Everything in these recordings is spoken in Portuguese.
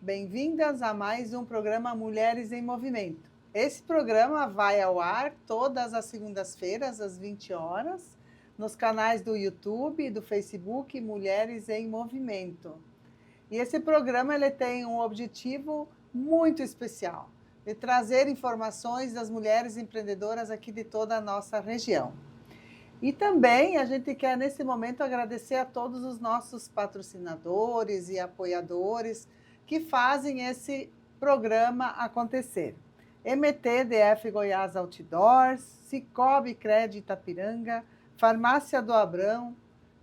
Bem-vindas a mais um programa Mulheres em Movimento. Esse programa vai ao ar todas as segundas-feiras, às 20 horas, nos canais do YouTube e do Facebook Mulheres em Movimento. E esse programa ele tem um objetivo muito especial, de trazer informações das mulheres empreendedoras aqui de toda a nossa região. E também a gente quer, nesse momento, agradecer a todos os nossos patrocinadores e apoiadores que fazem esse programa acontecer. MTDF Goiás Outdoors, Cicobi Crédito Itapiranga, Farmácia do Abrão,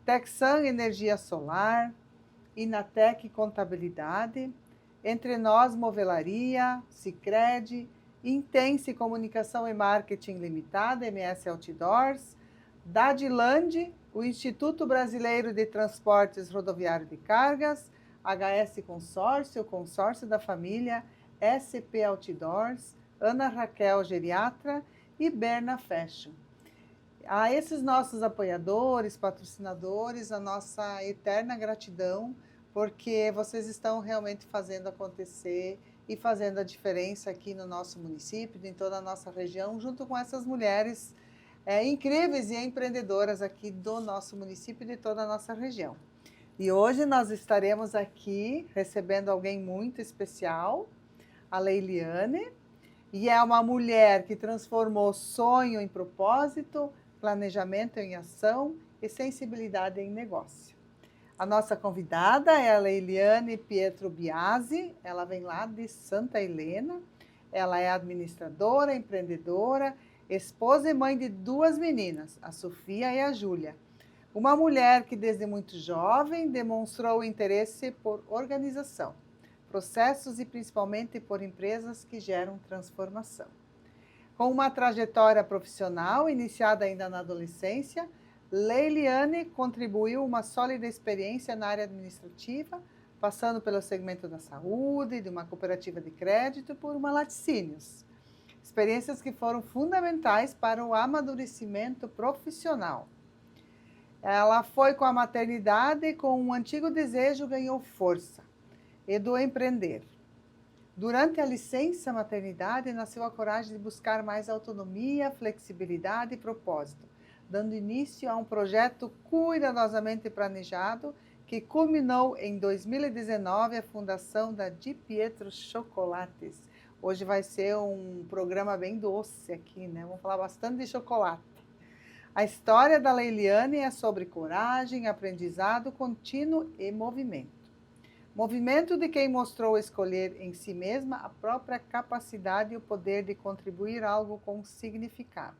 Texan Energia Solar, Inatec Contabilidade, Entre Nós Movelaria, Sicredi, Intense Comunicação e Marketing Limitada, MS Outdoors, Dadland, o Instituto Brasileiro de Transportes Rodoviário de Cargas, HS Consórcio, Consórcio da Família, SP Outdoors, Ana Raquel Geriatra e Berna Fashion. A esses nossos apoiadores, patrocinadores, a nossa eterna gratidão, porque vocês estão realmente fazendo acontecer e fazendo a diferença aqui no nosso município, em toda a nossa região, junto com essas mulheres incríveis e empreendedoras aqui do nosso município e de toda a nossa região. E hoje nós estaremos aqui recebendo alguém muito especial, a Leiliane, e é uma mulher que transformou sonho em propósito, planejamento em ação e sensibilidade em negócio. A nossa convidada é a Leiliane Pietro Biasi, ela vem lá de Santa Helena, ela é administradora, empreendedora, esposa e mãe de 2 meninas, a Sofia e a Júlia. Uma mulher que desde muito jovem demonstrou interesse por organização, processos e principalmente por empresas que geram transformação. Com uma trajetória profissional iniciada ainda na adolescência, Leiliane contribuiu uma sólida experiência na área administrativa, passando pelo segmento da saúde, de uma cooperativa de crédito, por uma Laticínios. Experiências que foram fundamentais para o amadurecimento profissional. Ela foi com a maternidade, com um antigo desejo, ganhou força, e do empreender. Durante a licença maternidade, nasceu a coragem de buscar mais autonomia, flexibilidade e propósito, dando início a um projeto cuidadosamente planejado que culminou em 2019 a fundação da Di Pietro Chocolates. Hoje vai ser um programa bem doce aqui, né? Vamos falar bastante de chocolate. A história da Leiliane é sobre coragem, aprendizado contínuo e movimento. Movimento de quem mostrou escolher em si mesma a própria capacidade e o poder de contribuir algo com significado.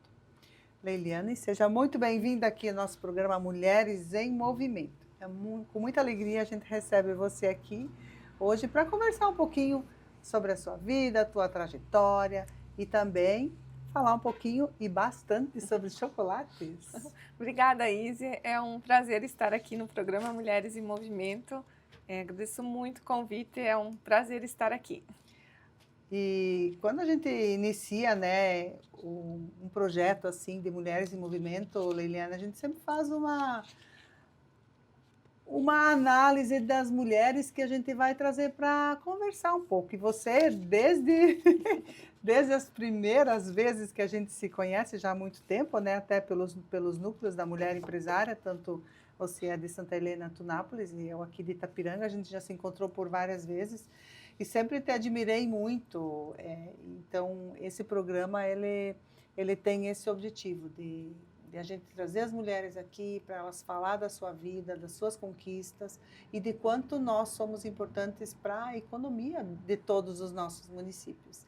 Leiliane, seja muito bem-vinda aqui ao nosso programa Mulheres em Movimento. Com muita alegria a gente recebe você aqui hoje para conversar um pouquinho sobre a sua vida, a tua trajetória e também falar um pouquinho e bastante sobre chocolates. Obrigada, Izzy. É um prazer estar aqui no programa Mulheres em Movimento. Agradeço muito o convite, é um prazer estar aqui. E quando a gente inicia, né, um projeto assim de Mulheres em Movimento, Leiliane, a gente sempre faz uma análise das mulheres que a gente vai trazer para conversar um pouco. E você, desde as primeiras vezes que a gente se conhece, já há muito tempo, né, até pelos núcleos da mulher empresária, tanto você é de Santa Helena, Tunápolis, e eu aqui de Itapiranga, a gente já se encontrou por várias vezes, e sempre te admirei muito. Então, esse programa, ele tem esse objetivo de a gente trazer as mulheres aqui para elas falar da sua vida, das suas conquistas e de quanto nós somos importantes para a economia de todos os nossos municípios.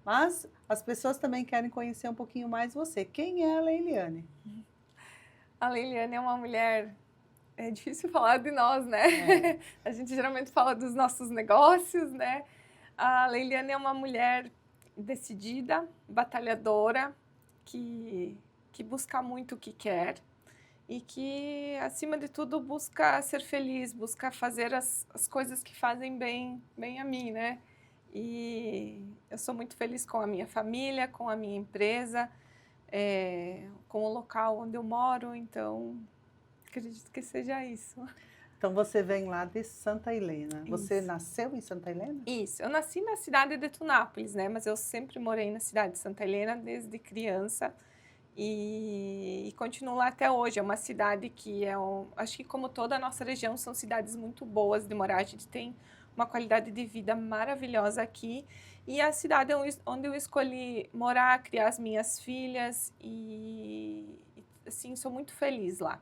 Mas as pessoas também querem conhecer um pouquinho mais você. Quem é a Leiliane? A Leiliane é uma mulher... É difícil falar de nós, né? A gente geralmente fala dos nossos negócios, né? A Leiliane é uma mulher decidida, batalhadora, que busca muito o que quer e que, acima de tudo, busca ser feliz, busca fazer as coisas que fazem bem a mim, né? E eu sou muito feliz com a minha família, com a minha empresa, com o local onde eu moro, então acredito que seja isso. Então você vem lá de Santa Helena. Você Isso. nasceu em Santa Helena? Isso, eu nasci na cidade de Tunápolis, né? Mas eu sempre morei na cidade de Santa Helena desde criança e continuo lá até hoje. É uma cidade que acho que como toda a nossa região, são cidades muito boas de morar. A gente tem uma qualidade de vida maravilhosa aqui. E a cidade onde eu escolhi morar, criar as minhas filhas assim, sou muito feliz lá.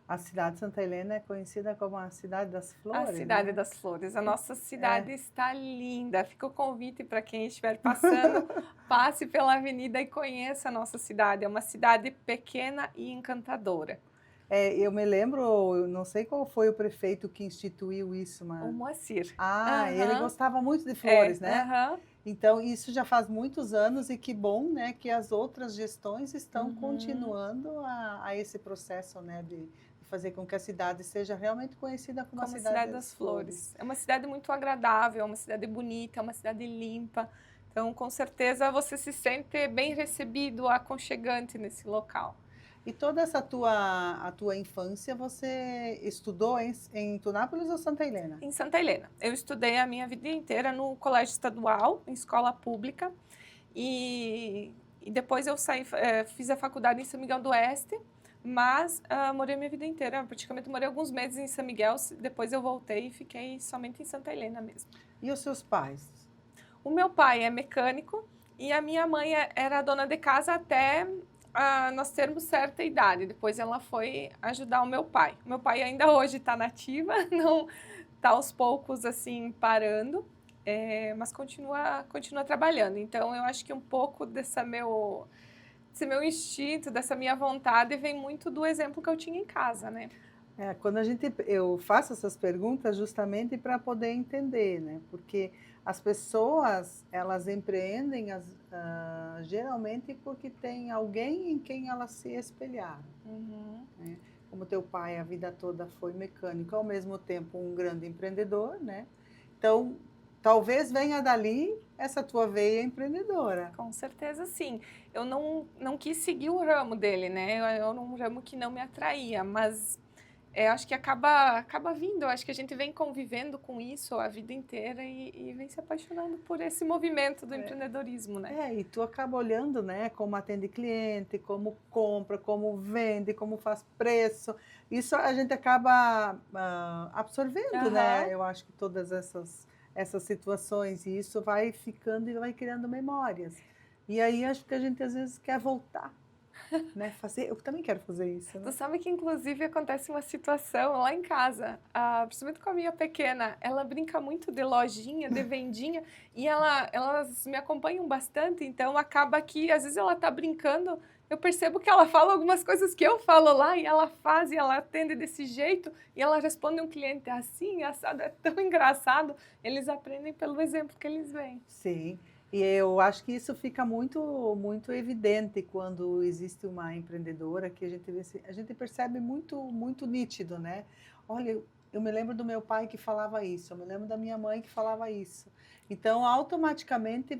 A cidade de Santa Helena é conhecida como a cidade das A flores, cidade né? das flores. A nossa cidade está linda. Fica o convite para quem estiver passando, passe pela avenida e conheça a nossa cidade. É uma cidade pequena e encantadora. Eu me lembro, eu não sei qual foi o prefeito que instituiu isso, O mas... Moacir. Ah, ele Aham. gostava muito de flores, né? Aham. Então, isso já faz muitos anos e que bom, né, que as outras gestões estão Uhum. continuando a esse processo, né, de fazer com que a cidade seja realmente conhecida como a Como a cidade cidade das das flores. flores. É uma cidade muito agradável, é uma cidade bonita, é uma cidade limpa. Então, com certeza, você se sente bem recebido, aconchegante nesse local. E toda a tua infância, você estudou em Tunápolis ou Santa Helena? Em Santa Helena. Eu estudei a minha vida inteira no colégio estadual, em escola pública, e depois eu saí, fiz a faculdade em São Miguel do Oeste, mas morei minha vida inteira, praticamente morei alguns meses em São Miguel, depois eu voltei e fiquei somente em Santa Helena mesmo. E os seus pais? O meu pai é mecânico e a minha mãe era dona de casa até nós termos certa idade. Depois ela foi ajudar o meu pai. O meu pai ainda hoje está nativa, não está aos poucos assim parando, mas continua trabalhando. Então eu acho que um pouco desse meu instinto, dessa minha vontade vem muito do exemplo que eu tinha em casa, né? Quando eu faço essas perguntas justamente para poder entender, né? Porque as pessoas, elas empreendem geralmente porque tem alguém em quem elas se espelharam, Uhum. né? Como teu pai a vida toda foi mecânico, ao mesmo tempo um grande empreendedor, né? Então, talvez venha dali essa tua veia empreendedora. Com certeza, sim. Eu não quis seguir o ramo dele, né? Eu era um ramo que não me atraía, mas acho que acaba vindo. Eu acho que a gente vem convivendo com isso a vida inteira e vem se apaixonando por esse movimento do empreendedorismo, né? E tu acaba olhando, né, como atende cliente, como compra, como vende, como faz preço. Isso a gente acaba absorvendo, né? Aham. Eu acho que todas essas situações, e isso vai ficando e vai criando memórias. E aí acho que a gente às vezes quer voltar, né? Eu também quero fazer isso, Tu né? sabe que, inclusive, acontece uma situação lá em casa, principalmente com a minha pequena. Ela brinca muito de lojinha, de vendinha, e elas me acompanham bastante, então acaba que, às vezes, ela tá brincando, eu percebo que ela fala algumas coisas que eu falo lá, e ela faz, e ela atende desse jeito, e ela responde um cliente assim, assado, é tão engraçado. Eles aprendem pelo exemplo que eles veem. Sim, e eu acho que isso fica muito, muito evidente quando existe uma empreendedora que a gente percebe muito, muito nítido, né? Olha, eu me lembro do meu pai que falava isso, eu me lembro da minha mãe que falava isso. Então, automaticamente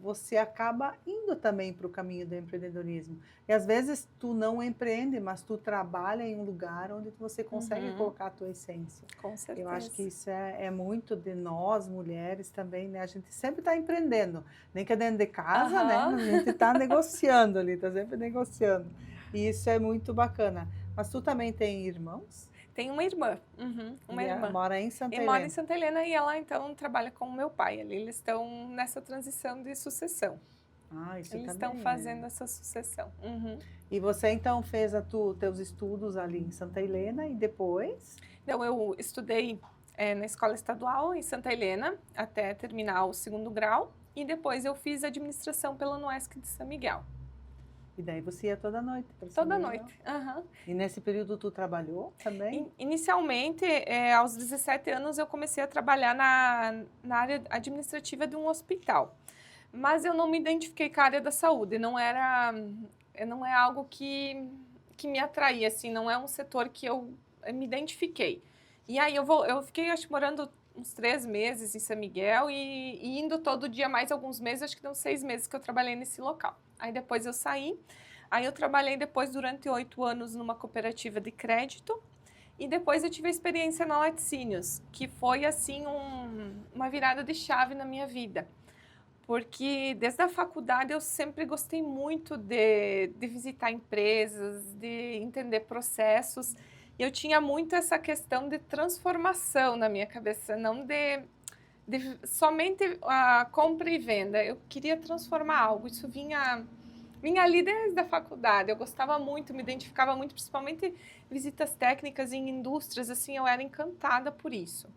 você acaba indo também para o caminho do empreendedorismo. E às vezes tu não empreende, mas tu trabalha em um lugar onde você consegue Uhum. colocar a tua essência. Com Eu acho que certeza. isso é muito de nós, mulheres, também, né? A gente sempre está empreendendo, nem que é dentro de casa, né? Aham. A gente está negociando ali, está sempre negociando. E isso é muito bacana. Mas tu também tem irmãos? Tem uma irmã, uma irmã. Mora em Santa E mora em Helena. Santa Helena e ela, então, trabalha com o meu pai ali. Eles estão nessa transição de sucessão. Ah, isso Eles estão também fazendo essa sucessão. Uhum. E você então fez teus estudos ali em Santa Helena e depois? Então, eu estudei na escola estadual em Santa Helena até terminar o 2º grau. E depois eu fiz administração pela UniESC de São Miguel. E daí você ia toda noite para São Toda Miguel? noite. Aham. E nesse período tu trabalhou também? Inicialmente, aos 17 anos, eu comecei a trabalhar na área administrativa de um hospital. Mas eu não me identifiquei com a área da saúde, não é algo que me atraía, assim, não é um setor que eu me identifiquei. E aí eu fiquei, acho, morando uns 3 meses em São Miguel e indo todo dia mais alguns meses, acho que deu 6 meses que eu trabalhei nesse local. Aí depois eu saí, aí eu trabalhei depois durante 8 anos numa cooperativa de crédito E depois eu tive a experiência na Laticínios, que foi assim uma virada de chave na minha vida. Porque desde a faculdade eu sempre gostei muito de visitar empresas, de entender processos. E eu tinha muito essa questão de transformação na minha cabeça, não de somente a compra e venda. Eu queria transformar algo. Isso vinha ali desde a faculdade. Eu gostava muito, me identificava muito, principalmente visitas técnicas em indústrias, assim, eu era encantada por isso.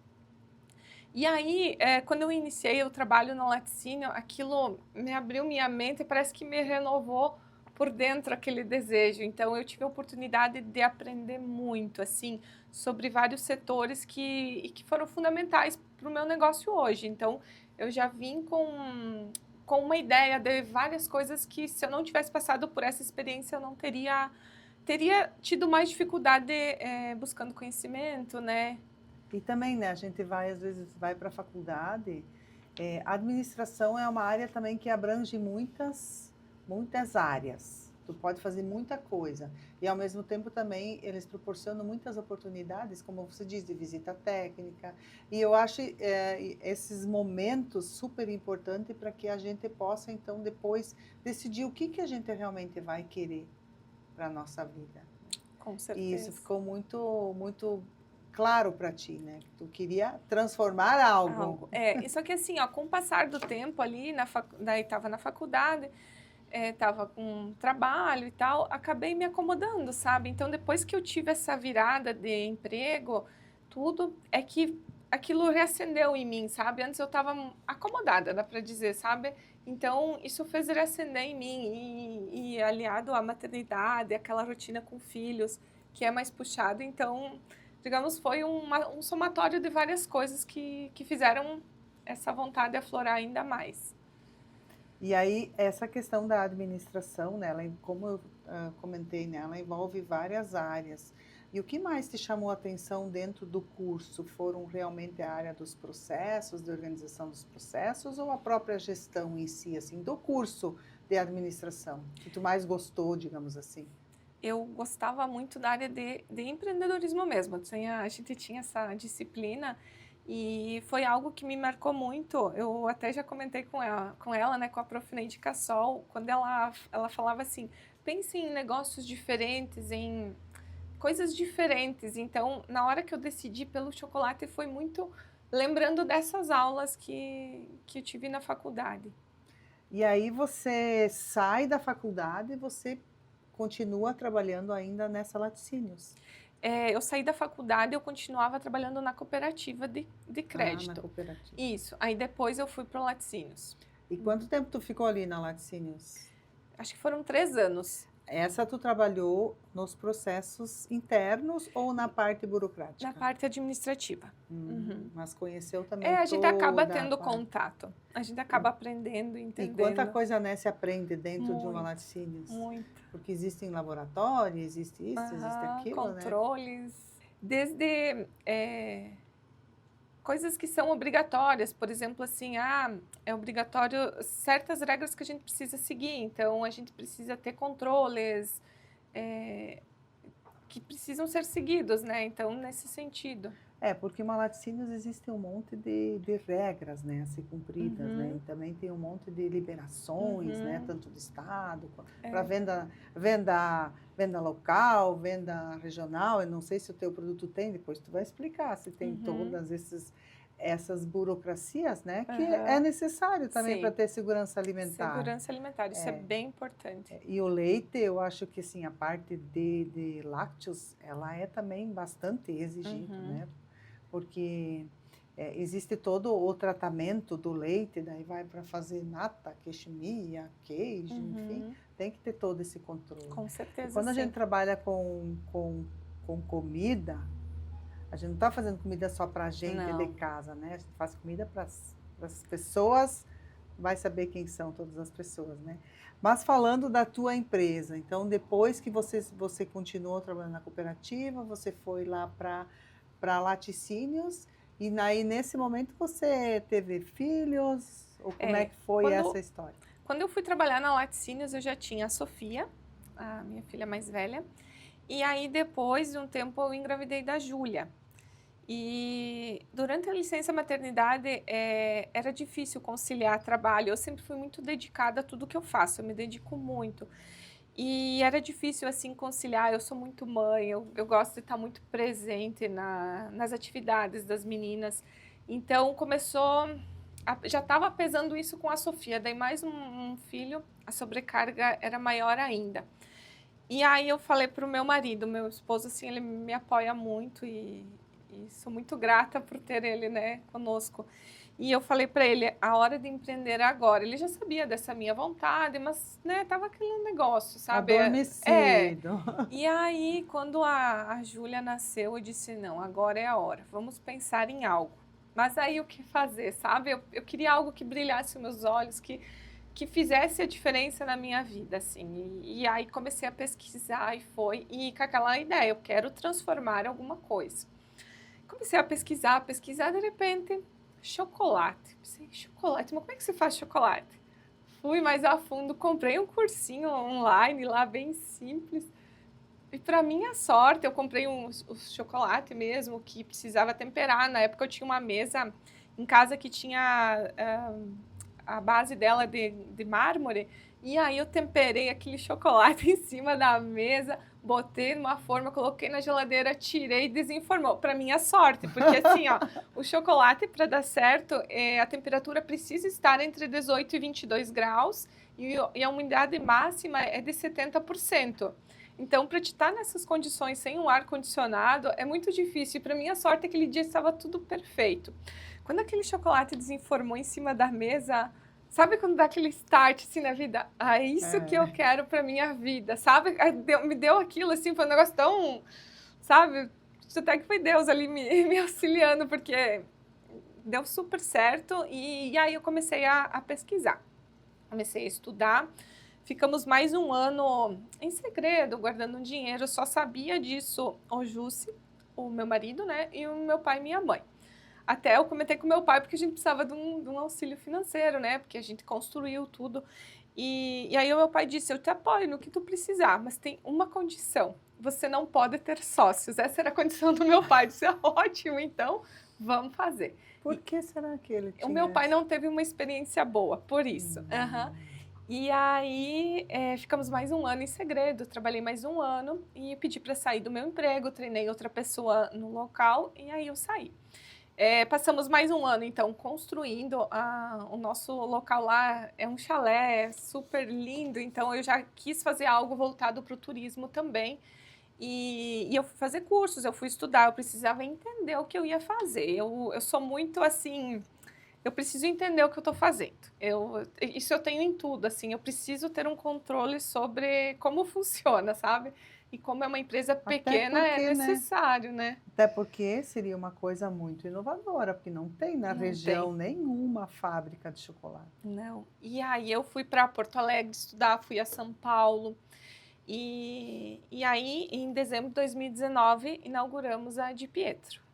E aí, quando eu iniciei o trabalho no laticínio, aquilo me abriu minha mente e parece que me renovou por dentro aquele desejo. Então, eu tive a oportunidade de aprender muito, assim, sobre vários setores que foram fundamentais para o meu negócio hoje. Então, eu já vim com uma ideia de várias coisas que, se eu não tivesse passado por essa experiência, eu não teria tido mais dificuldade buscando conhecimento, né? E também, né, a gente vai, às vezes, vai para a faculdade, a administração é uma área também que abrange muitas áreas. Tu pode fazer muita coisa. E, ao mesmo tempo, também, eles proporcionam muitas oportunidades, como você diz, de visita técnica. E eu acho esses momentos super importantes para que a gente possa, então, depois, decidir o que a gente realmente vai querer para a nossa vida. Com certeza. E isso ficou muito claro para ti, né? Tu queria transformar algo. Só que assim, ó, com o passar do tempo ali, daí estava na faculdade, estava com trabalho e tal, acabei me acomodando, sabe? Então, depois que eu tive essa virada de emprego, tudo é que aquilo reacendeu em mim, sabe? Antes eu estava acomodada, dá para dizer, sabe? Então, isso fez reacender em mim e aliado à maternidade, aquela rotina com filhos, que é mais puxada, então, digamos, foi um somatório de várias coisas que fizeram essa vontade aflorar ainda mais. E aí, essa questão da administração, né, como eu comentei, né, ela envolve várias áreas. E o que mais te chamou a atenção dentro do curso? Foram realmente a área dos processos, de organização dos processos, ou a própria gestão em si, assim, do curso de administração? O que tu mais gostou, digamos assim? Eu gostava muito da área de empreendedorismo mesmo. A gente tinha essa disciplina e foi algo que me marcou muito. Eu até já comentei com ela, né, com a Prof. Neide Cassol, quando ela falava assim, pense em negócios diferentes, em coisas diferentes. Então, na hora que eu decidi pelo chocolate, foi muito lembrando dessas aulas que eu tive na faculdade. E aí você sai da faculdade e você continua trabalhando ainda nessa Laticínios? Eu saí da faculdade, eu continuava trabalhando na cooperativa de crédito. Ah, na cooperativa. Isso. Aí depois eu fui para o Laticínios. E quanto tempo tu ficou ali na Laticínios? Acho que foram 3 anos. Essa tu trabalhou nos processos internos ou na parte burocrática? Na parte administrativa. Mas conheceu também a gente acaba toda a tendo parte. contato. A gente acaba aprendendo, E entendendo. quanta coisa, né, se aprende dentro de uma Muito, Laticínios? Muito. Porque existem laboratórios, existe isso, existe aquilo, controles. Desde coisas que são obrigatórias, por exemplo, assim, é obrigatório certas regras que a gente precisa seguir, então a gente precisa ter controles que precisam ser seguidos, né? Então, nesse sentido. Porque uma Laticínios existe um monte de regras, né, a ser cumpridas, né? E também tem um monte de liberações, né, tanto do Estado, para venda local, venda regional. Eu não sei se o teu produto tem, depois tu vai explicar se tem todas essas burocracias, né, que é necessário também para ter segurança alimentar. Segurança alimentar, isso é bem importante. E o leite, eu acho que assim, a parte de lácteos, ela é também bastante exigente, né? Porque existe todo o tratamento do leite, daí vai para fazer nata, queiximia, queijo, enfim, tem que ter todo esse controle. Com certeza. E quando a gente trabalha com comida, a gente não está fazendo comida só para a gente de casa, né? A gente faz comida para as pessoas, vai saber quem são todas as pessoas, né? Mas falando da tua empresa, então depois que você continuou trabalhando na cooperativa, você foi lá para Laticínios, e aí nesse momento você teve filhos, ou como é que foi essa história? Quando eu fui trabalhar na Laticínios, eu já tinha a Sofia, a minha filha mais velha, E aí, depois de um tempo, eu engravidei da Júlia. E durante a licença maternidade, era difícil conciliar trabalho. Eu sempre fui muito dedicada a tudo que eu faço, eu me dedico muito. E era difícil, assim, conciliar. Eu sou muito mãe, eu gosto de estar muito presente nas atividades das meninas. Então, já estava pesando isso com a Sofia. Daí, mais um filho, a sobrecarga era maior ainda. E aí, eu falei para o meu esposo, assim, ele me apoia muito e sou muito grata por ter ele, né, conosco. E eu falei para ele, a hora de empreender é agora. Ele já sabia dessa minha vontade, mas, né, tava aquele negócio, sabe? Adormecido. E aí, quando a Júlia nasceu, eu disse, não, agora é a hora. Vamos pensar em algo. Mas aí, o que fazer, sabe? Eu queria algo que brilhasse os meus olhos, que fizesse a diferença na minha vida, assim. E aí, comecei a pesquisar e com aquela ideia, eu quero transformar alguma coisa. Comecei a pesquisar, de repente, chocolate. Pensei, chocolate, mas como é que se faz chocolate? Fui mais a fundo, comprei um cursinho online lá, bem simples. E para minha sorte, eu comprei o chocolate mesmo, que precisava temperar. Na época eu tinha uma mesa em casa que tinha a base dela de mármore. E aí eu temperei aquele chocolate em cima da mesa, botei numa forma, coloquei na geladeira, tirei e desenformou. Para minha sorte, porque assim, ó, o chocolate, para dar certo, a temperatura precisa estar entre 18 e 22 graus e a umidade máxima é de 70%. Então, para te estar nessas condições sem um ar-condicionado, é muito difícil. E para minha sorte, aquele dia estava tudo perfeito. Quando aquele chocolate desenformou em cima da mesa, sabe quando dá aquele start assim na vida? Ah, é isso que eu quero para minha vida, sabe? Me deu aquilo assim, foi um negócio tão, sabe? Até que foi Deus ali me auxiliando, porque deu super certo. E aí eu comecei a pesquisar, comecei a estudar. Ficamos mais um ano em segredo, guardando um dinheiro. Eu só sabia disso o Jussi, o meu marido, né? E o meu pai e minha mãe. Até eu comentei com meu pai, porque a gente precisava de um auxílio financeiro, né? Porque a gente construiu tudo. E aí o meu pai disse, eu te apoio no que tu precisar, mas tem uma condição. Você não pode ter sócios. Essa era a condição do meu pai. Eu disse, ótimo, então vamos fazer. Por que será que ele tinha O meu pai não teve uma experiência boa, por isso. E aí, ficamos mais um ano em segredo, trabalhei mais um ano e pedi para sair do meu emprego, treinei outra pessoa no local e aí eu saí. Passamos mais um ano, então, construindo o nosso local lá, é um chalé super lindo, então eu já quis fazer algo voltado para o turismo também. E eu fui fazer cursos, eu fui estudar, eu precisava entender o que eu ia fazer. Eu sou muito assim... Eu preciso entender o que eu estou fazendo. Isso eu tenho em tudo, assim. Eu preciso ter um controle sobre como funciona, sabe? E como é uma empresa pequena, porque, é necessário, né? Até porque seria uma coisa muito inovadora, porque não tem na região nenhuma fábrica de chocolate. Não. E aí eu fui para Porto Alegre estudar, fui a São Paulo. E aí, em dezembro de 2019, inauguramos a Di Pietro.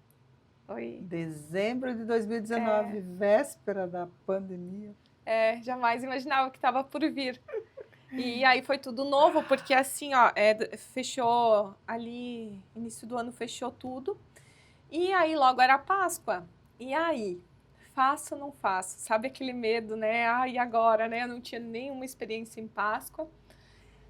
Dezembro de 2019, véspera da pandemia. Jamais imaginava que estava por vir. E aí foi tudo novo, porque assim, ó, fechou ali, início do ano fechou tudo. E aí logo era a Páscoa. E aí, faço ou não faço? Sabe aquele medo, né? Ah, e agora, né? Eu não tinha nenhuma experiência em Páscoa.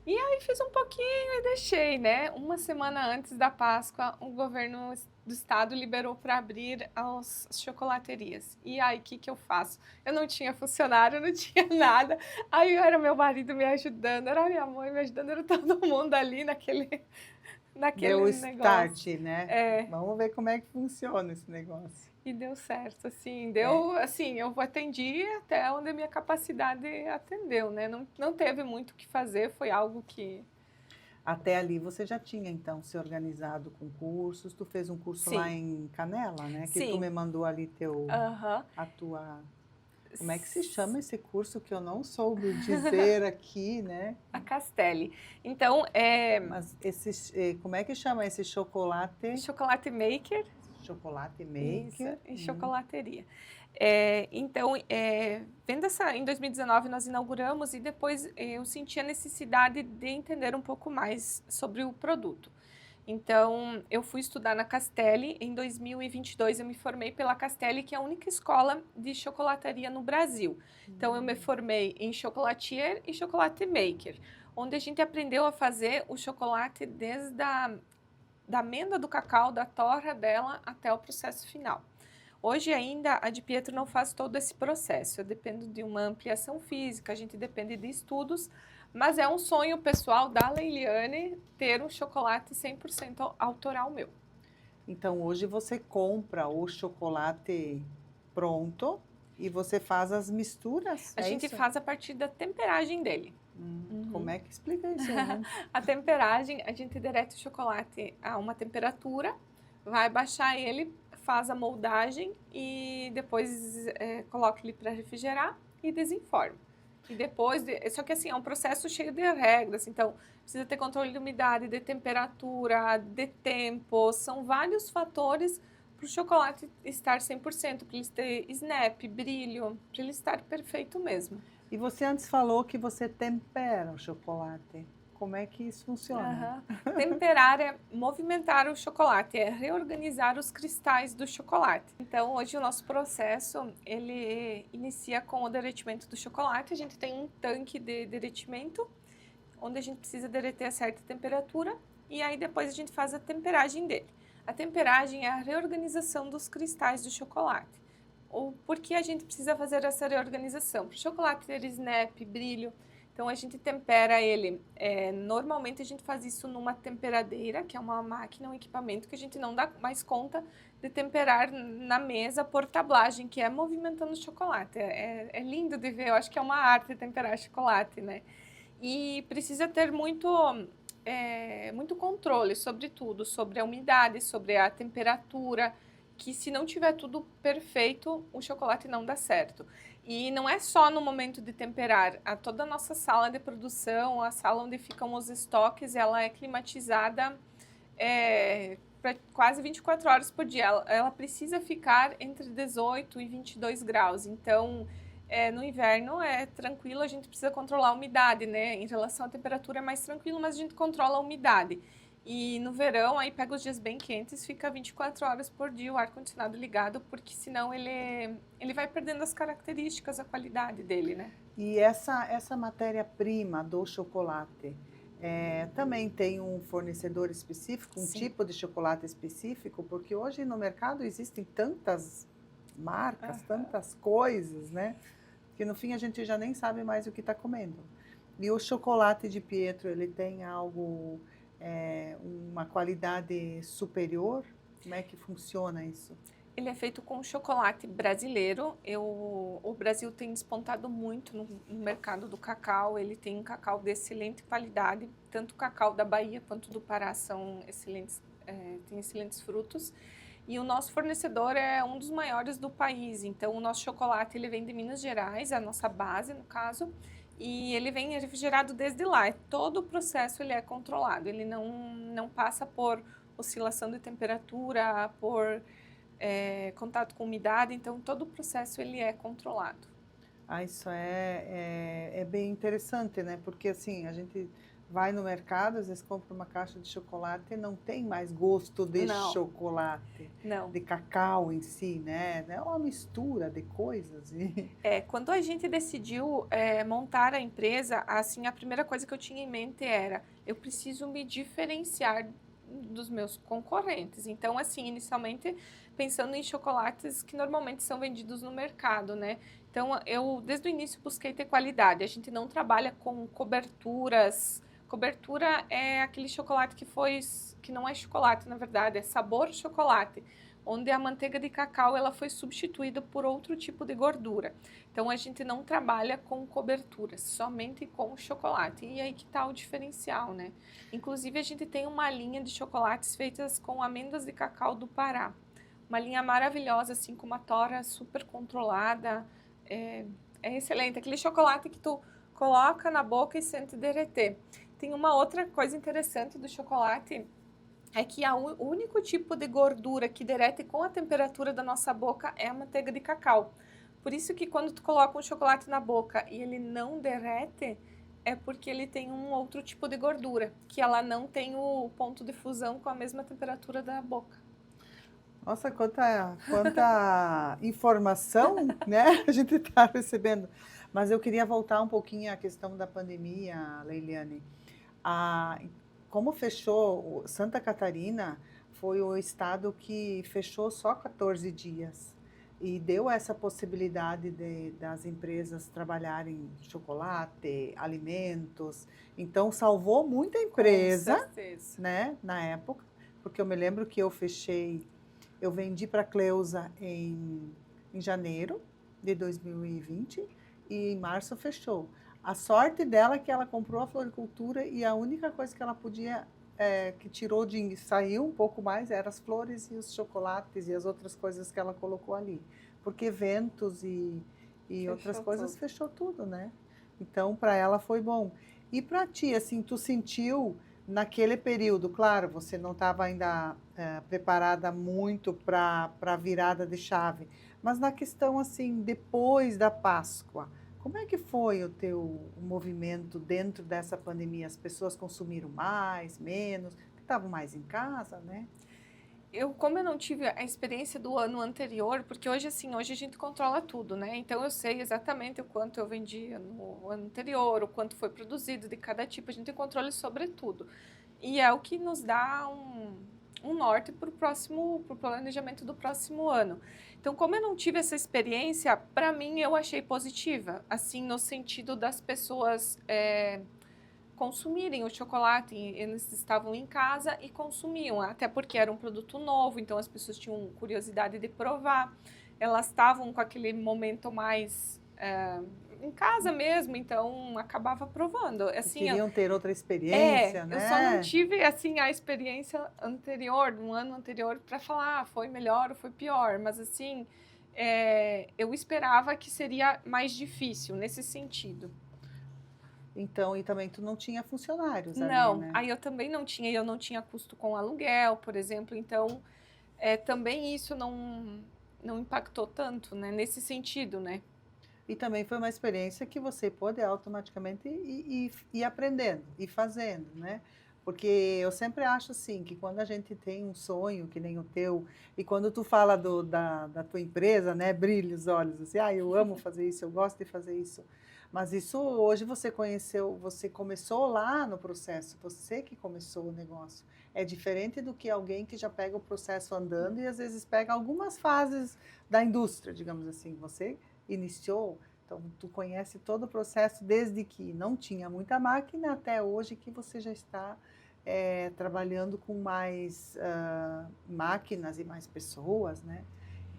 E aí fiz um pouquinho e deixei, né? Uma semana antes da Páscoa, o governo do estado liberou para abrir as chocolaterias. E aí, o que eu faço? Eu não tinha funcionário, não tinha nada. Aí era meu marido me ajudando, era minha mãe me ajudando, era todo mundo ali naquele Deu o negócio. start, né? Vamos ver como é que funciona esse negócio. E deu certo, assim, assim, eu atendi até onde a minha capacidade atendeu, né? Não teve muito o que fazer, foi algo que... Até ali você já tinha, então, se organizado com cursos, tu fez um curso lá em Canela, né? Que tu me mandou ali a tua... Como é que se chama esse curso que eu não soube dizer aqui, né? A Castelli. Então, Mas como é que chama esse chocolate? Chocolate Maker. Chocolate Maker. Isso, e chocolateria. Então, vendo em 2019 nós inauguramos e depois eu senti a necessidade de entender um pouco mais sobre o produto. Então, eu fui estudar na Castelli. Em 2022, eu me formei pela Castelli, que é a única escola de chocolataria no Brasil. Então, eu me formei em chocolatier e chocolate maker, onde a gente aprendeu a fazer o chocolate desde da amêndoa do cacau, da torra dela, até o processo final. Hoje ainda, a de Pietro não faz todo esse processo. Eu dependo de uma ampliação física, a gente depende de estudos, mas é um sonho pessoal da Leiliane ter um chocolate 100% autoral meu. Então, hoje você compra o chocolate pronto e você faz as misturas, A gente isso? faz a partir da temperagem dele. Como é que explica isso, né? A temperagem, a gente derrete o chocolate a uma temperatura, vai baixar ele, faz a moldagem e depois coloca ele para refrigerar e desenforma. E depois, só que assim, é um processo cheio de regras, então precisa ter controle de umidade, de temperatura, de tempo, são vários fatores para o chocolate estar 100%, para ele ter snap, brilho, para ele estar perfeito mesmo. E você antes falou que você tempera o chocolate. Como é que isso funciona? Temperar é movimentar o chocolate, é reorganizar os cristais do chocolate. Então, hoje o nosso processo, ele inicia com o derretimento do chocolate. A gente tem um tanque de derretimento, onde a gente precisa derreter a certa temperatura, e aí depois a gente faz a temperagem dele. A temperagem é a reorganização dos cristais do chocolate. Por que a gente precisa fazer essa reorganização? Para o chocolate ter snap, brilho, então a gente tempera ele, normalmente a gente faz isso numa temperadeira, que é uma máquina, um equipamento que a gente não dá mais conta de temperar na mesa por tablagem, que é movimentando o chocolate. É lindo de ver, eu acho que é uma arte temperar chocolate, né? E precisa ter muito controle sobre tudo, sobre a umidade, sobre a temperatura, que se não tiver tudo perfeito, o chocolate não dá certo. E não é só no momento de temperar, toda a nossa sala de produção, a sala onde ficam os estoques, ela é climatizada para quase 24 horas por dia. Ela precisa ficar entre 18 e 22 graus, então no inverno é tranquilo, a gente precisa controlar a umidade, né? Em relação à temperatura é mais tranquilo, mas a gente controla a umidade. E no verão, aí pega os dias bem quentes, fica 24 horas por dia o ar-condicionado ligado, porque senão ele vai perdendo as características, a qualidade dele, né? E essa matéria-prima do chocolate, também tem um fornecedor específico, um Sim. tipo de chocolate específico? Porque hoje no mercado existem tantas marcas, tantas coisas, né? Que no fim a gente já nem sabe mais o que está comendo. E o chocolate de Pietro, ele tem algo, uma qualidade superior? Como é que funciona isso? Ele é feito com chocolate brasileiro. O Brasil tem despontado muito no mercado do cacau. Ele tem um cacau de excelente qualidade. Tanto o cacau da Bahia quanto do Pará são excelentes, tem excelentes frutos. E o nosso fornecedor é um dos maiores do país. Então, o nosso chocolate ele vem de Minas Gerais, a nossa base, no caso. E ele vem refrigerado desde lá. Todo o processo ele é controlado. Ele não passa por oscilação de temperatura, por contato com umidade, então todo o processo ele é controlado. Isso é bem interessante, né? Porque assim, a gente vai no mercado, às vezes compra uma caixa de chocolate e não tem mais gosto de chocolate, Não. de cacau em si, né? É uma mistura de coisas. Quando a gente decidiu montar a empresa, assim, a primeira coisa que eu tinha em mente era, eu preciso me diferenciar dos meus concorrentes. Então, assim, inicialmente pensando em chocolates que normalmente são vendidos no mercado, né? Então, eu desde o início busquei ter qualidade. A gente não trabalha com coberturas. Cobertura é aquele chocolate que não é chocolate, na verdade, é sabor chocolate, onde a manteiga de cacau ela foi substituída por outro tipo de gordura. Então, a gente não trabalha com coberturas, somente com chocolate. E aí que está o diferencial, né? Inclusive, a gente tem uma linha de chocolates feitas com amêndoas de cacau do Pará. Uma linha maravilhosa, assim, com uma tora super controlada. É excelente. Aquele chocolate que tu coloca na boca e sente derreter. Tem uma outra coisa interessante do chocolate, é que o único tipo de gordura que derrete com a temperatura da nossa boca é a manteiga de cacau. Por isso que quando tu coloca um chocolate na boca e ele não derrete, é porque ele tem um outro tipo de gordura, que ela não tem o ponto de fusão com a mesma temperatura da boca. Nossa, quanta informação, né, a gente está recebendo. Mas eu queria voltar um pouquinho à questão da pandemia, Leiliane. Ah, como fechou, Santa Catarina foi o estado que fechou só 14 dias e deu essa possibilidade das empresas trabalharem chocolate, alimentos. Então, salvou muita Com empresa, certeza. né, na época, porque eu me lembro que eu vendi para a Cleusa em janeiro de 2020 e em março fechou. A sorte dela é que ela comprou a floricultura e a única coisa que ela podia, que tirou de saiu um pouco mais, eram as flores e os chocolates e as outras coisas que ela colocou ali. Porque eventos e outras Fechou coisas tudo. fechou tudo, né? Então, para ela foi bom. E para ti, assim, tu sentiu naquele período, claro, você não estava ainda preparada muito para a virada de chave, mas na questão, assim, depois da Páscoa, como é que foi o teu movimento dentro dessa pandemia? As pessoas consumiram mais, menos, estavam mais em casa, né? Como eu não tive a experiência do ano anterior, porque hoje, assim, hoje a gente controla tudo, né? Então, eu sei exatamente o quanto eu vendia no ano anterior, o quanto foi produzido de cada tipo, a gente tem controle sobre tudo. E é o que nos dá um norte para o planejamento do próximo ano. Então, como eu não tive essa experiência, para mim eu achei positiva, assim, no sentido das pessoas consumirem o chocolate. Eles estavam em casa e consumiam, até porque era um produto novo, então as pessoas tinham curiosidade de provar. Elas estavam com aquele momento mais em casa mesmo, então acabava provando. E Assim, queriam ter outra experiência, eu só não né? tive assim a experiência anterior, no ano anterior, para falar foi melhor ou foi pior, mas assim, eu esperava que seria mais difícil nesse sentido. Então, e também tu não tinha funcionários ali, Não, né? aí eu não tinha custo com aluguel, por exemplo, então também isso não impactou tanto, né, nesse sentido, né? E também foi uma experiência que você pôde automaticamente ir aprendendo, e fazendo, né? Porque eu sempre acho assim, que quando a gente tem um sonho, que nem o teu, e quando tu fala da tua empresa, né, brilha os olhos, assim, ah, eu amo fazer isso, eu gosto de fazer isso. Mas isso hoje você conheceu, você começou lá no processo, você que começou o negócio. É diferente do que alguém que já pega o processo andando e às vezes pega algumas fases da indústria, digamos assim. Você iniciou, então tu conhece todo o processo desde que não tinha muita máquina até hoje que você já está trabalhando com mais máquinas e mais pessoas, né?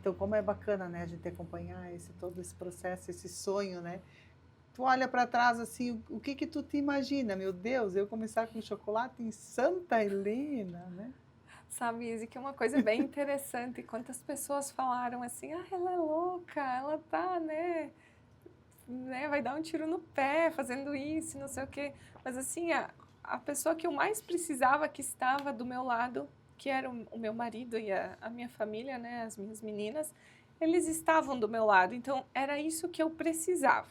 Então como é bacana, né, a gente acompanhar todo esse processo, esse sonho, né? Tu olha para trás assim, o que que tu te imagina? Meu Deus, eu começar com chocolate em Santa Helena, né? Sabe, Izzy, que é uma coisa bem interessante, quantas pessoas falaram assim, ah, ela é louca, ela tá, né, vai dar um tiro no pé fazendo isso, não sei o quê. Mas assim, a pessoa que eu mais precisava que estava do meu lado, que era o meu marido e a minha família, né, as minhas meninas, eles estavam do meu lado. Então, era isso que eu precisava.